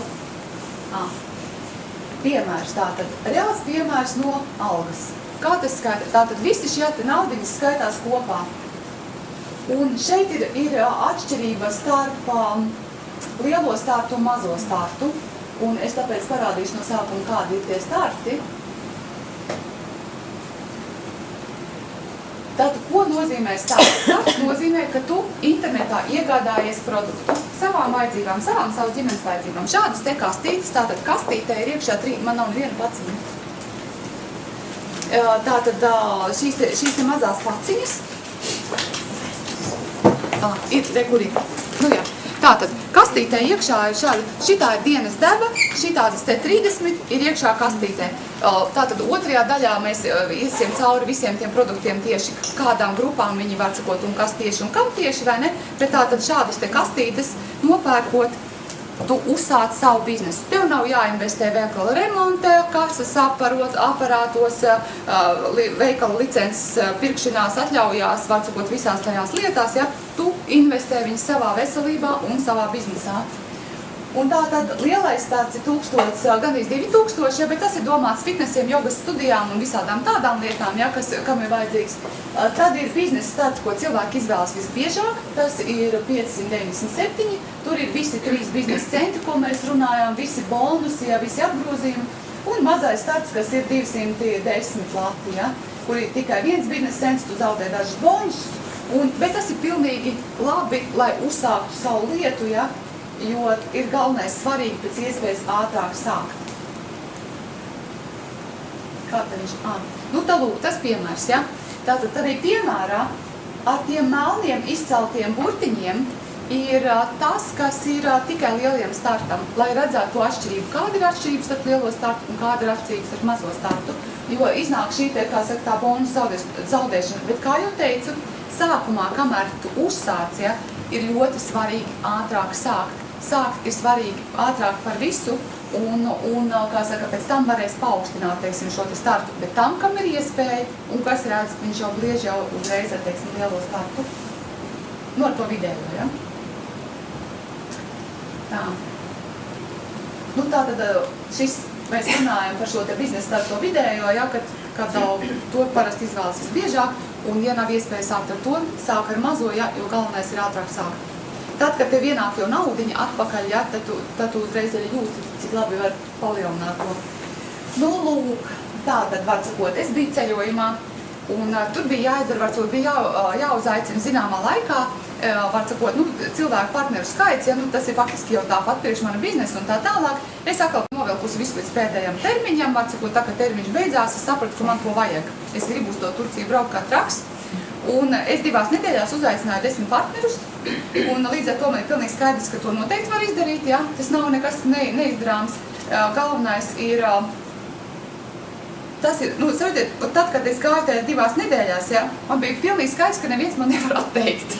piemērs, tātad reāls piemērs no algas. Kā tas skaitās? Tātad visi šie naudiņas skaitās kopā. Un šeit ir atšķirība starp lielo startu un mazo startu. Un es tāpēc parādīšu no sākuma, kādi ir tie starti. Tātad, ko nozīmē starts? Starts nozīmē, ka tu internetā iegādājies produktu savām vajadzībām, savu ģimenes vajadzībām. Šādas te kastītes, tātad kastītē ir iekšā man nav neviena paciņa. Tātad šīs te mazās paciņas. Kur ir? Nu jā. Tātad, kastītē iekšā ir šitā ir dienas deva, šitādas te 30 ir iekšā kastītē. Tātad otrajā daļā mēs iesim cauri visiem tiem produktiem tieši kādām grupām viņi var sakot un kas tieši un kam tieši, vai ne? Bet tātad šādas te kastītes nopērkot, tu uzsāc savu biznesu. Tev nav jāinvestē veikala remontē, kases aparātos, veikala licences pirkšanās, atļaujās, var sakot, visās tajās lietās, ja? Tu investē viņu savā veselībā un savā biznesā. Un tātad lielais tāds ir 1000, gandrīz 2000, ja, bet tas ir domāts fitnesiem, jogas studijām un visādām tādām lietām, ja, kam ir vajadzīgs. Tad ir biznesa starts, ko cilvēki izvēlas visbiežāk, tas ir 597, tur ir visi 3 biznesa centri, ko mēs runājām, visi bonusi, ja, visi apgrozījumi, un mazais starts, kas ir 210 lati, ja, kur ir tikai viens biznesa centrs, tu zaudē dažas bonusus, bet tas ir pilnīgi labi, lai uzsāktu savu lietu, ja, jo ir galvenais svarīgi pēc iespējas ātrāk sākt. Kā tad viņš? Nu, tā lūk, tas piemērs, ja? Tātad arī piemērā ar tiem melniem izceltiem burtiņiem ir tas, kas ir tikai lieliem startam, lai redzētu to atšķirību. Kāda ir atšķirības starp lielo startu un kāda ir atšķirības starp mazo startu? Jo iznāk šī te, kā saka, tā bonus zaudēšana. Bet, kā jau teicu, sākumā, kamēr tu uzsāc, ja, ir ļoti svarīgi ātrāk sākt. Sākt ir svarīgi ātrāk par visu un kā saka, pēc tam varēs paaugstināt, teiksim, šo te startu. Bet tam, kam ir iespēja un kas redz, viņš jau bliež jau uzreiz ar, teiksim, lielo startu. Nu, ar to vidējo, ja? Tā. Nu, tātad šis, mēs runājam par šo te biznesa startu to vidējo, ja, kad to parasti izvēlas visbiežāk, un ja nav iespēja sākt ar to, sāk ar mazo, ja, jo galvenais ir ātrāk sākt. Tad, kad tev ienāk jau naudiņa atpakaļ, ja, tad tu uzreiz arī jūti, cik labi var palielināt to. Nu, lūk, tātad, var sakot, es biju ceļojumā, un tur bija jāizdara, var sakot, bija jāuzaicina zināmā laikā, var sakot, nu, cilvēku partneru skaits, ja, nu, tas ir faktiski jau tāpat priekš mana biznesa un tā tālāk. Es atkal novilkusi visu līdz pēdējiem termiņam, var sakot, tā, kad termiņš beidzās, es sapratu, ka man to vajag. Es gribu uz to Turciju braukt kā traks. Un es 2 nedēļās uzaicināju 10 partnerus, un līdz ar to man ir pilnīgi skaidrs, ka to noteikti var izdarīt, ja? Tas nav nekas neizdarāms. Galvenais ir, tas ir, nu, saprotiet, tad, kad es gāju tajās 2 nedēļās, ja, man bija pilnīgi skaidrs, ka neviens man nevar atteikt.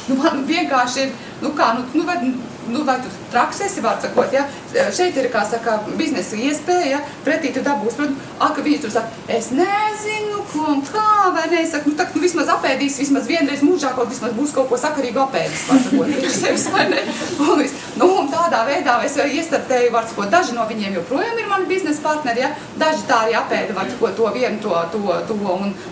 Nu, man vienkārši ir, nu kā, vai tu traks esi, var sakot, ja? Šeit ir, kā saka, biznesa iespēja, ja? Pretī tu dabūs, ka viņi tur saka, es nezinu, ko un kā, vai ne, saka, nu, vismaz apēdīs, vismaz vienreiz mūžā, kaut vismaz būs kaut ko sakarīgu apēdis, var sakot, viņš sevis, vai ne? Un tādā veidā es iestartēju, var sakot, daži no viņiem joprojām ir mani biznesa partneri, ja? Daži tā arī apēda, var sakot, to vienu, to,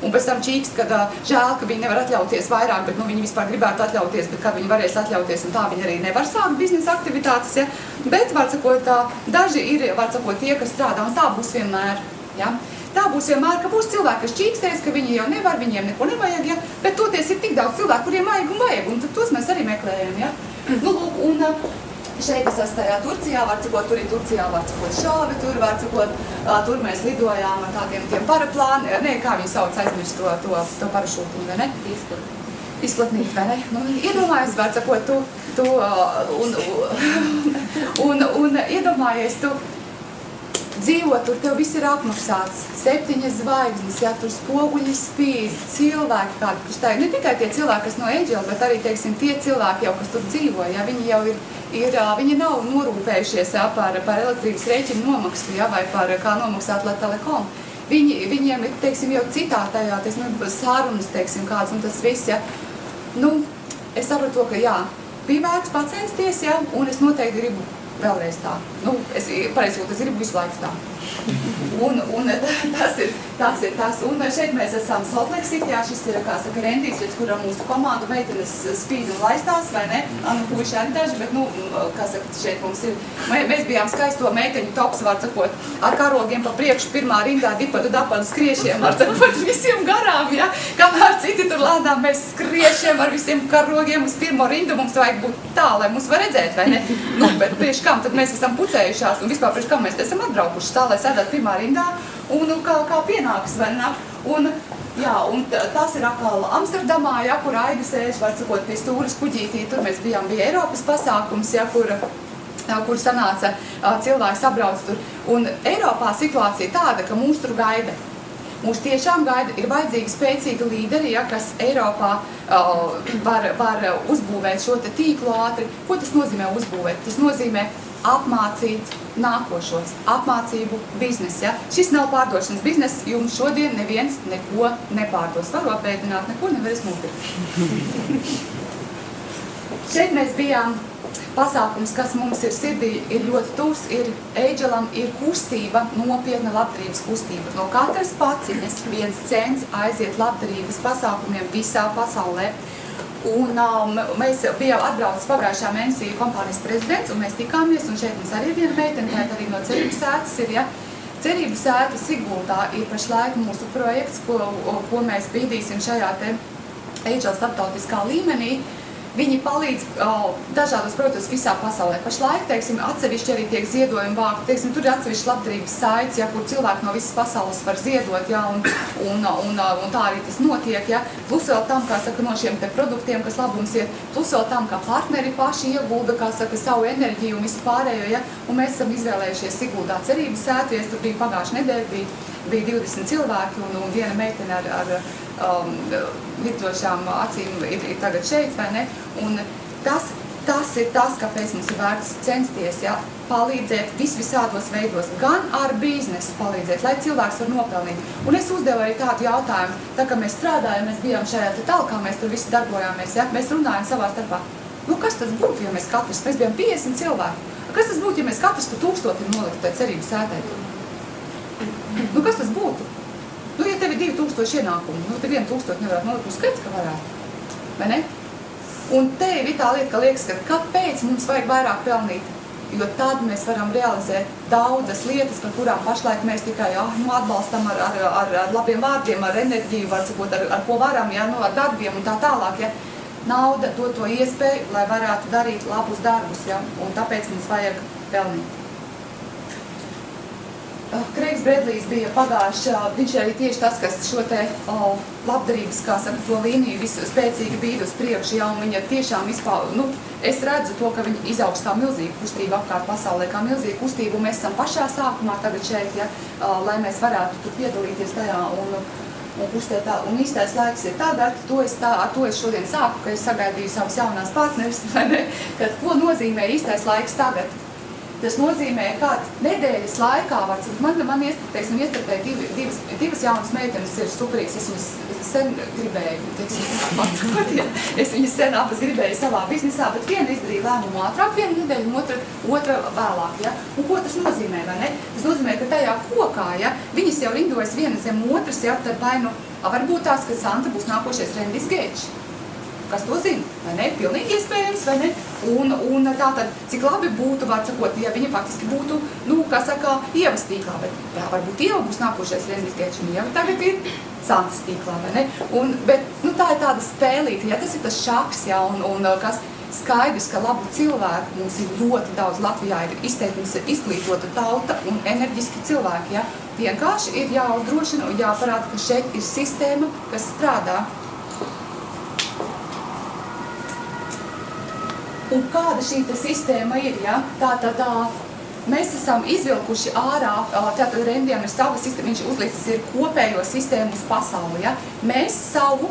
un pēc tam čīkst, kad žēl, ka viņi nevar atļauties vairāk, bet, nu, viņi vispār gribētu atļauties, bet kā viņi varēs atļauties, un tā viņi arī nevar sākt biznesa aktivitātes, ja? Bet, var sakot, daži ir, var sakot, tie, kas strādā, un tā būs vienmēr, ja? Tā būs vienmēr, ka būs cilvēki, kas čīkstēs, ka viņi jau nevar, viņiem neko nevajag, ja? Bet toties ir tik daudz cilvēku, kuriem vajag, un tos mēs arī meklējam, ja? Nu, lūk, un šeit es esmu tajā Turcijā, var sakot, tur ir Turcijā, var sakot, šāvi, tur, var sakot, tur mēs lidojām ar tādiem tiem paraplāni, ne, kā viņi sauc aizmirst to parašūtu, vai ne? Izplatnīt, vai ne? Nu, iedomājies, var sakot, un iedomājies, tu dzīvo, tur tev viss ir apmaksāts, 7 zvaigznes, ja, tur spoguļi spīd, cilvēki kādi, kurš tā ir, ne tikai tie cilvēki, kas no Angela, bet arī, teiksim, tie cilvēki jau, kas tur dzīvo, ja, viņi jau viņi nav norūpējušies, ja, par elektrības rēķinu nomaksu, ja, vai par kā nomaksāt Telekom. Viņiem ir, teiksim, jau citā tajā, teiksim, sarunas, teiksim, kāds, un tas viss, ja. Nu, es sapratu to, ka jā, bija vērts pacensties, ja, un es noteikti gribu vēlreiz tā. Nu, es gribu visu laiku tā. Un tas ir tas. Un šeit mēs esam Salt Lake Cityā, šis ir, kā saka, Rendijs, kuram mūsu komandu meitenes spīd un laistās, vai ne? Nu, puiši arī daži, bet, nu, kā saka, šeit mums ir, mēs bijām skaisto meiteņu tops, var sakot, ar karogiem pa priekšu, pirmā rindā, dipadu, dapadu skriešiem, var sakot, visiem garām, ja? Kamēr citi tur lādām, mēs skriešiem ar visiem karogiem uz pirmo rindu, mums vajag būt tā, lai mums var redzēt, vai ne? Nu, bet priekš kam, tad mēs esam pucējušās, un vispār priekš kam mēs esam atbraukuši tā, lai sēdētu pirmā rindā, un kā pienāks, vai ne? Un tas ir atkal Amsterdamā, ja, kur Aida sēž, var sakot, pie stūras kuģītī, tur mēs bija Eiropas pasākums, ja, kur sanāca cilvēki sabrauc tur. Un Eiropā situācija tāda, ka mūs tur gaida. Mūs tiešām gaida, ir vajadzīgi spēcīgi līderi, ja, kas Eiropā var uzbūvēt šo te tīklu ātri. Ko tas nozīmē uzbūvēt? Tas nozīmē apmācīt nākošos, apmācību biznesu. Ja? Šis nav pārdošanas biznes, jums šodien neviens neko nepārdos. Varu apēdināt, neko nevarēs nopirkt. Šeit mēs bijām pasākums, kas mums ir sirdī, ir ļoti tuvs, ir Angelam, ir kustība, nopietna labdarības kustība. No katras paciņas 1 cents aiziet labdarības pasākumiem visā pasaulē. Un mēs bijām atbraucis pagājušā mēnesī kompānijas prezidents, un mēs tikāmies, un šeit mums arī ir viena meitene, arī no Cerības sētas ir, ja. Cerības sēta Sigultā ir pašlaik mūsu projekts, ko mēs bīdīsim šajā te Angel starptautiskā līmenī. Viņi palīdz dažādos projektos visā pasaulē. Pašlaik, teiksim, atsevišķi arī tiek ziedojumi vākti, teiksim, tur ir atsevišķi labdarības saites, ja, kur cilvēki no visas pasaules var ziedot, ja, un tā arī tas notiek, ja. Plus vēl tam, kā saka, no šiem te produktiem, kas labums iet, plus vēl tam, kā partneri paši iegulda, kā saka, savu enerģiju un visu pārējo, ja, un mēs esam izvēlējušies Sigultā Cerības sētu, ja tur bija pagājuši nedēļa, bija 20 cilvēki un viena meitene ar virdošām acīm ir tagad šeit, vai ne? Un tas ir tas, kāpēc mums ir vērts censties, ja, palīdzēt visādos veidos, gan ar biznesu palīdzēt, lai cilvēks var nopelnīt. Un es uzdevu arī tādu jautājumu, tā kā mēs strādājam, mēs bijām šajā talkā, mēs tur visi darbojāmies, ja, mēs runājam savā starpā. Nu, kas tas būtu, ja mēs bijām 50 cilvēki? Kas tas būtu, ja mēs katrs pa 1000 noliktu tai Cerības sētai? Nu, kas tas būtu? Nu, ja tev ir 2000 ienākumu, nu, tad 1000 nevarētu nolikt, nu, skaidrs, ka varētu. Vai ne? Un te ir tā lieta, ka liekas, ka kāpēc mums vajag vairāk pelnīt? Jo tad mēs varam realizēt daudzas lietas, par kurām pašlaik mēs tikai atbalstam ar labiem vārdiem, ar enerģiju, var sakot, ar ko varam, ja, ar darbiem un tā tālāk. Ja. Nauda dod to iespēju, lai varētu darīt labus darbus, ja, un tāpēc mums vajag pelnīt. Kreigs Bredlijs bija pagājuši, viņš arī tieši tas, kas šo te labdarības, kā saka, to līniju visu spēcīgi bīd uz priekšu, ja, un viņa tiešām vispār, nu, es redzu to, ka viņa izaugs kā milzīga kustība apkārt pasaulē, kā milzīga kustība, un mēs esam pašā sākumā tagad šeit, ja, lai mēs varētu tur piedalīties tajā un kustēt tā, un īstais laiks ir tagad, ar to es šodien sāku, ka es sagaidīju savas jaunās partneris, vai ne, kad ko nozīmē īstais laiks tagad. Tas nozīmē, ka nedēļas laikā, man iestrādēja divas jaunas meitenes ir superīgas, es viņas sen gribēju, es viņas sen abas gribēju savā biznesā, bet viena izdarīja lēmumu ātrāk, viena nedēļa un otra vēlāk, ja? Un ko tas nozīmē, vai ne? Tas nozīmē, ka tajā kokā, ja, viņas jau rindojas viena zem otras, ja, tad vai nu, varbūt tās, ka Santa būs nākošais Rendijs Geičs. Kas to zina, vai ne? Pilnīgi iespējams, vai ne? Un tātad, cik labi būtu, var sakot, ja viņa faktiski būtu, nu, kā saka, Ievas tīklā, bet jā, varbūt Ieva būs nākošais Rendijs Geičs, un Ieva tagad ir Santas tīklā, vai ne? Bet, nu, tā ir tāda spēlīta, ja tas ir tas šaks, ja, un kas skaidrs, ka labu cilvēku mums ir ļoti daudz. Latvijā ir izteikums izglītota tauta un enerģiski cilvēki, ja? Vienkārši ir jāuzdrošina un jāparāda, ka šeit ir sistēma, kas strādā. Un kāda šī sistēma ir, ja? Tātad mēs esam izvilkuši ārā, tātad Rendijam ir sava sistēma, viņš uzlicis ir kopējo sistēmu uz pasauli, ja? Mēs savu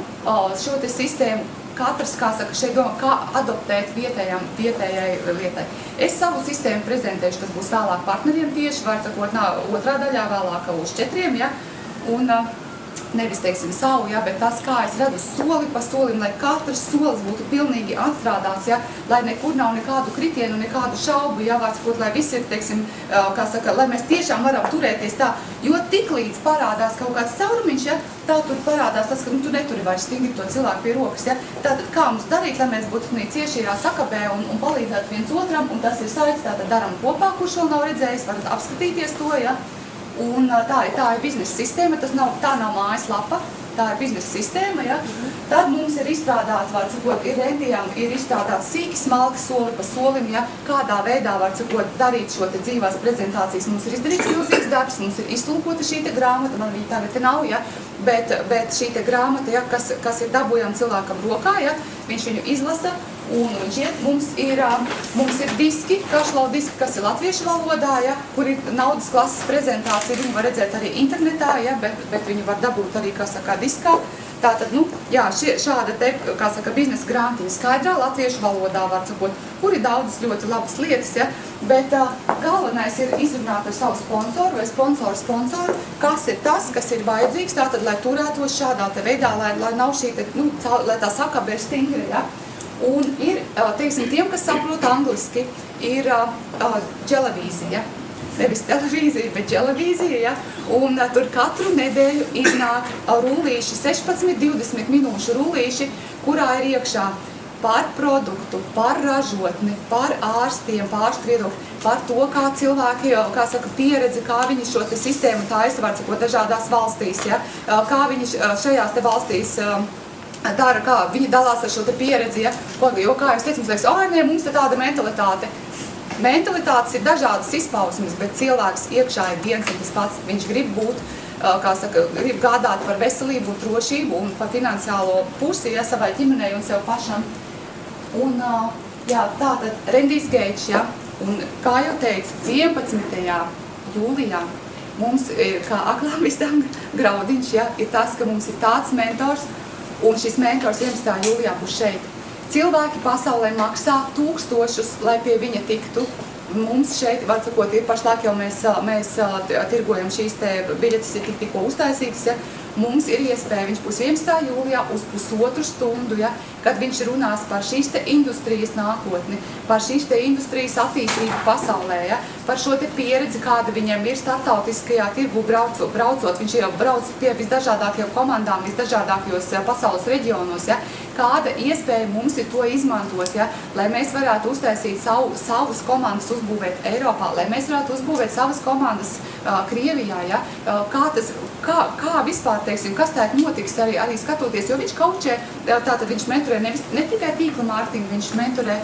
šo te sistēmu, katrs, kā saka, šeit domā, kā adoptēt vietējai lietai. Es savu sistēmu prezentēšu, tas būs vēlāk partneriem tieši, var sakot, otrā daļā vēlāk uz 4, ja? Un nevis, teiksim, savu, ja, bet tas, kā es redzu soli pa solim, lai katrs solis būtu pilnīgi atstrādāts, ja, lai nekur nav nekādu kritienu, nekādu šaubu, ja, vārdsakot, lai viss ir, teiksim, kā saka, lai mēs tiešām varam turēties tā, jo tiklīdz parādās kaut kāds caurumiņš, ja, tā tur parādās tas, ka tu neturi vairs stingri to cilvēku pie rokas, ja. Tātad kā mums darīt, lai mēs būtu ciešajā sakabē un palīdzētu viens otram, un tas ir saites, tātad daram kopā, kurš vēl nav redzējis, varat apskatīties to, ja. Un tā ir biznesa sistēma, tā nav mājaslapa, tā ir biznesa sistēma, ja. Tad mums ir izstrādāts, var sakot, ir izstrādāts sīki smalki soli pa solim, ja, kādā veidā, var sakot, darīt šo te dzīvās prezentācijas. Mums ir izdarīts milzīgs darbs, mums ir iztulkota šī te grāmata, man viņa tagad te nav, ja, bet šī te grāmata, ja, kas ir dabūjama cilvēkam rokā, ja, viņš viņu izlasa, un mums ir diski, kašlau diski, kas ir latviešu valodā, ja, kur ir naudas klases prezentācija, viņu var redzēt arī internetā, ja, bet viņu var dabūt arī, kā saka, diskā. Tātad, jā, šāda te, kā saka, biznesa grāmatiņa skaidrā latviešu valodā, var sakot, kur ir daudzas ļoti labas lietas, ja, bet galvenais ir izrunāt ar savu sponsoru vai sponsoru, kas ir tas, kas ir vajadzīgs, tātad, lai turētos šādā te veidā, lai nav šī te, lai tā sakabe ir stingri, ja. Un ir, teiksim, tiem, kas saprot angliski, ir dželavīzija, nevis televīzija, bet dželavīzija, ja? Un tur katru nedēļu iznāk rullīši, 16-20 minūšu rullīši, kurā ir iekšā par produktu, par ražotni, par ārstiem, ārstu viedokļu, par to, kā cilvēki, kā saka, pieredzi, kā viņi šo te sistēmu taisa, var sakot, dažādās valstīs, ja? Kā viņi šajās te valstīs dara, kā viņi dalās ar šo te pieredzi, ja? Jo, kā jums teicu, mums liekas, nē, mums ir tāda mentalitāte. Mentalitātes ir dažādas izpausmes, bet cilvēks iekšā ir viens un tas pats. Viņš grib būt, kā saka, grib gādāt par veselību, drošību un par finansiālo pusi, ja, savai ģimenei un sev pašam. Un, jā, tātad Rendijs Geits, ja, un kā jau teicu, 11. jūlijā mums ir, kā aklām visam graudiņš, ja, ir tas, ka mums ir tāds mentors, un šis mentors 11. jūlijā būs šeit. Cilvēki pasaulē maksā tūkstošus, lai pie viņa tiktu. Mums šeit, var sakot, ir pašlaik jau mēs tirgojam šīs te biļetes, ir tikko uztaisītas, ja. Mums ir iespēja, viņš būs 11. jūlijā uz pusotru stundu, ja, kad viņš runās par šīs te industrijas nākotni, par šīs te industrijas attīstību pasaulē, ja, par šo te pieredzi, kāda viņam ir startautiskajā tirgu braucot. Viņš jau brauc pie visdažādākajām komandām, visdažādākajos pasaules reģionos, ja, kāda iespēja mums ir to izmantot, ja, lai mēs varētu uztaisīt savas komandas uzbūvēt Eiropā, lai mēs varētu uzbūvēt savas komandas Krievijā, ja, kā vispār, teiksim, kas tā notiks arī skatoties, jo viņš kaučē, tātad viņš mentorē ne tikai tīkla mārketingu, viņš mentorē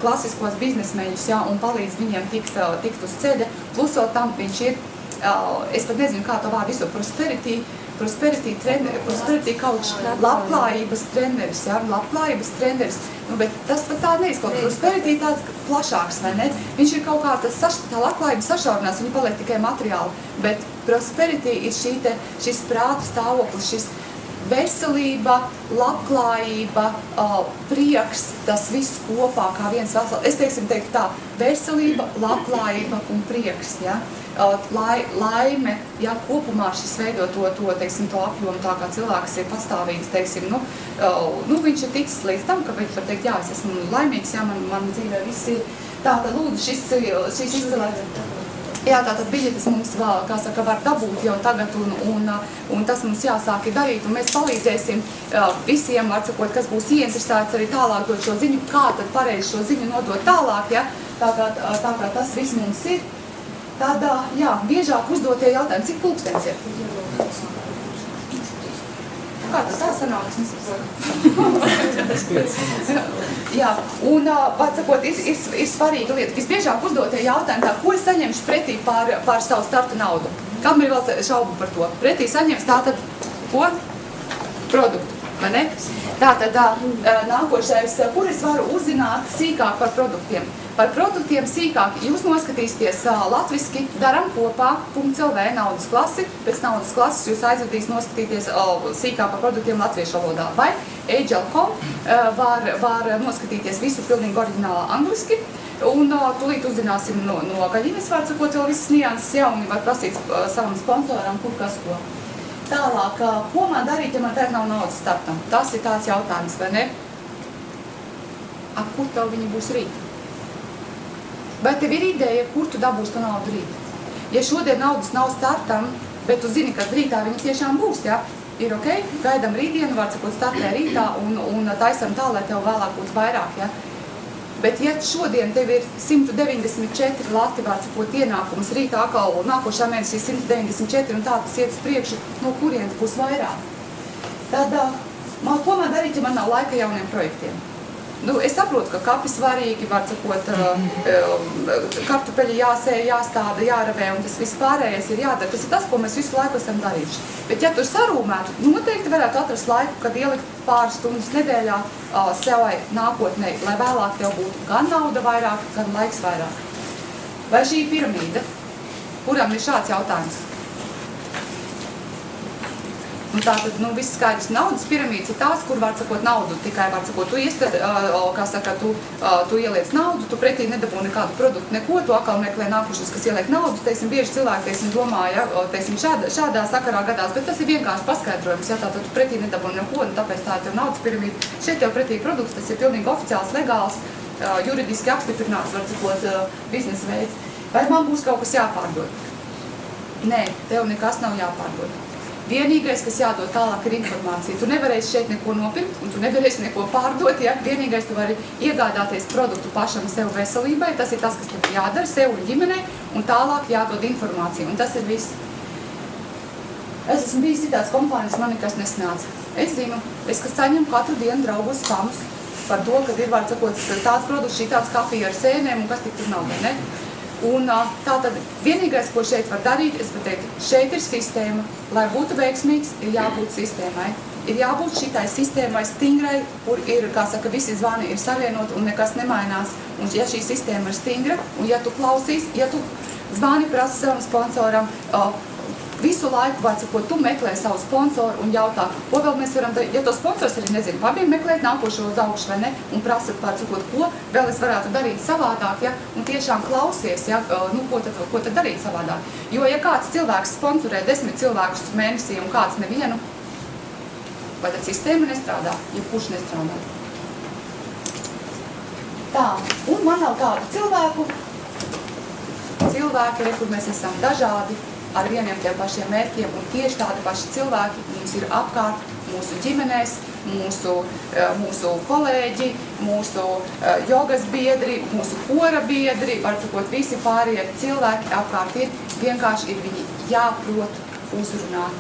klasiskos biznesmeņus, ja, un palīdz viņiem tikt uz ceļa, plus vēl tam viņš ir, es pat nezinu, kā to vārdu visu, prosperity coach, labklājības treneris, ja, labklājības treneris, bet tas pat tā neizklausās, prosperity tāds plašāks, vai ne? Viņš ir kaut kā tā labklājība sašaurinās, viņa paliek tikai materiāli, bet prosperity ir šis prātu stāvoklis, šis veselība, labklājība, prieks, tas viss kopā kā viens vesels. Es teiksim tā, veselība, labklājība un prieks, ja? Laime, ja, kopumā šis veido to apjomu, tā kā cilvēks ir pastāvīgs, teiksim, viņš ir ticis līdz tam, ka viņš var teikt, jā, es esmu laimīgs, jā, man dzīvē viss ir. Tātad, lūdzu, šis izcelēs. Jā, tātad biļetes mums vēl, kā saka, var dabūt jau tagad, un tas mums jāsāk darīt, un mēs palīdzēsim visiem, var sakot, kas būs ieinteresēts arī tālāk dot šo ziņu, kā tad pareizi šo ziņu nodot tālāk, ja, tā kā tas viss mums ir. Tad, jā, biežāk uzdotie jautājumi, cik pulkstens ir? Kā tas tā sanāks? Jā, un, var sakot, ir svarīga lieta. Visbiežāk uzdotie jautājumi, ko es saņemšu pretī par savu starta naudu? Kam ir vēl šaubu par to? Pretī saņems tātad, ko? Produktu, vai ne? Tātad, nākošais, kur es varu uzzināt sīkāk par produktiem? Par produktiem sīkāk jūs noskatīsieties latviski daram kopā.lv naudas klasi. Pēc naudas klases jūs aizvedīs noskatīties sīkāk par produktiem latviešu valodā. Vai agile.com var noskatīties visu pilnīgi oriģinālā angliski. Un tūlīt uzzināsim no gaļinas, var sakot, vēl visas nianses, ja, un var prasīt savam sponsoram, kur kas ko. Tālāk, ko man darīt, ja man tagad nav naudas startam? Tas ir tāds jautājums, vai ne? Kur tev viņi būs rīt? Vai tev ir ideja, kur tu dabūsi to naudu rīt? Ja šodien naudas nav startam, bet tu zini, ka rītā viņi tiešām būs, ja? Ir ok, gaidam rītdienu, var sakot, startē rītā un taisam tā, lai tev vēlāk būtu vairāk, ja? Bet ja šodien tev ir 194 lati, var sakot, ienākums, rītā atkal nākošā mēnesī 194 un tā tas iet uz priekšu, no kurienes būs vairāk. Tad, ko man darīt, ja man nav laika jauniem projektiem? Nu, es saprotu, ka kapi svarīgi, var sakot, kartupeļi jāsēja, jāstāda, jāravē un tas viss pārējais ir jādara. Tas ir tas, ko mēs visu laiku esam darījuši. Bet ja tu sarūmētu, noteikti varētu atrast laiku, kad ielikt pāris stundas nedēļā sevai nākotnē, lai vēlāk tev būtu gan nauda vairāk, gan laiks vairāk. Vai šī piramīda, kuram ir šāds jautājums? Un tātad, viss skaidrs, naudas piramīdas ir tās, kur, var sakot, naudu tikai, var sakot, tu iestad, kā saka, tu ieliec naudu, tu pretī nedabū nekādu produktu, neko, tu atkal meklē nākušas, kas ieliek naudu, teiksim, bieži cilvēki, teiksim, domā, ja, teiksim, šādā sakarā gadās, bet tas ir vienkārši paskaidrojums, ja, tātad tu pretī nedabū neko, un tāpēc tā ir tev naudas piramīda. Šeit tev pretī produkts, tas ir pilnīgi oficiāls, legāls, juridiski apstiprināts, var sakot, biznesa veids. Vai man būs kaut kas jāpārdod? Nē, tev nekas nav jāpārdod. Vienīgais, kas jādod tālāk, ir informācija. Tu nevarēsi šeit neko nopirkt, un tu nevarēsi neko pārdot, ja? Vienīgais, tu vari iegādāties produktu pašam sev veselībai, tas ir tas, kas tev jādara, sev un ģimenei, un tālāk jādod informācija, un tas ir viss. Es esmu bijis citās kompānijas, man nekas nesnāca. Es zinu, es saņemu katru dienu draugus spamus par to, kad ir, var sakot, tāds produkts, šī tāds kafija ar sēnēm, un kas tik tur nav, ne? Un tātad vienīgais, ko šeit var darīt, es varu teikt, šeit ir sistēma, lai būtu veiksmīgs, ir jābūt sistēmai. Ir jābūt šitai sistēmai stingrai, kur ir, kā saka, visi zvani ir savienot un nekas nemainās. Un ja šī sistēma ir stingra, un ja tu klausīs, ja tu zvani prasa savam sponsoram, visu laiku, var sakot, tu meklē savu sponsoru un jautā, ko vēl mēs varam darīt. Ja to sponsors arī nezinu, pabiem meklēt nākošo uz augšu vai ne, un prasa, var sakot, ko vēl es varētu darīt savādāk, ja, un tiešām klausies, ja, ko tad darīt savādāk. Jo, ja kāds cilvēks sponsorē 10 cilvēkus mēnesī un kāds nevienu, vai tad sistēma nestrādā, ja kurš nestrādā. Tā, un man nav tādu cilvēki, kur mēs esam dažādi, ar vieniem tiem pašiem mērķiem, un tieši tādi paši cilvēki mums ir apkārt, mūsu ģimenēs, mūsu kolēģi, mūsu jogas biedri, mūsu kora biedri, var sakot, visi pārējie cilvēki apkārt ir, vienkārši ir viņi jāprot uzrunāt.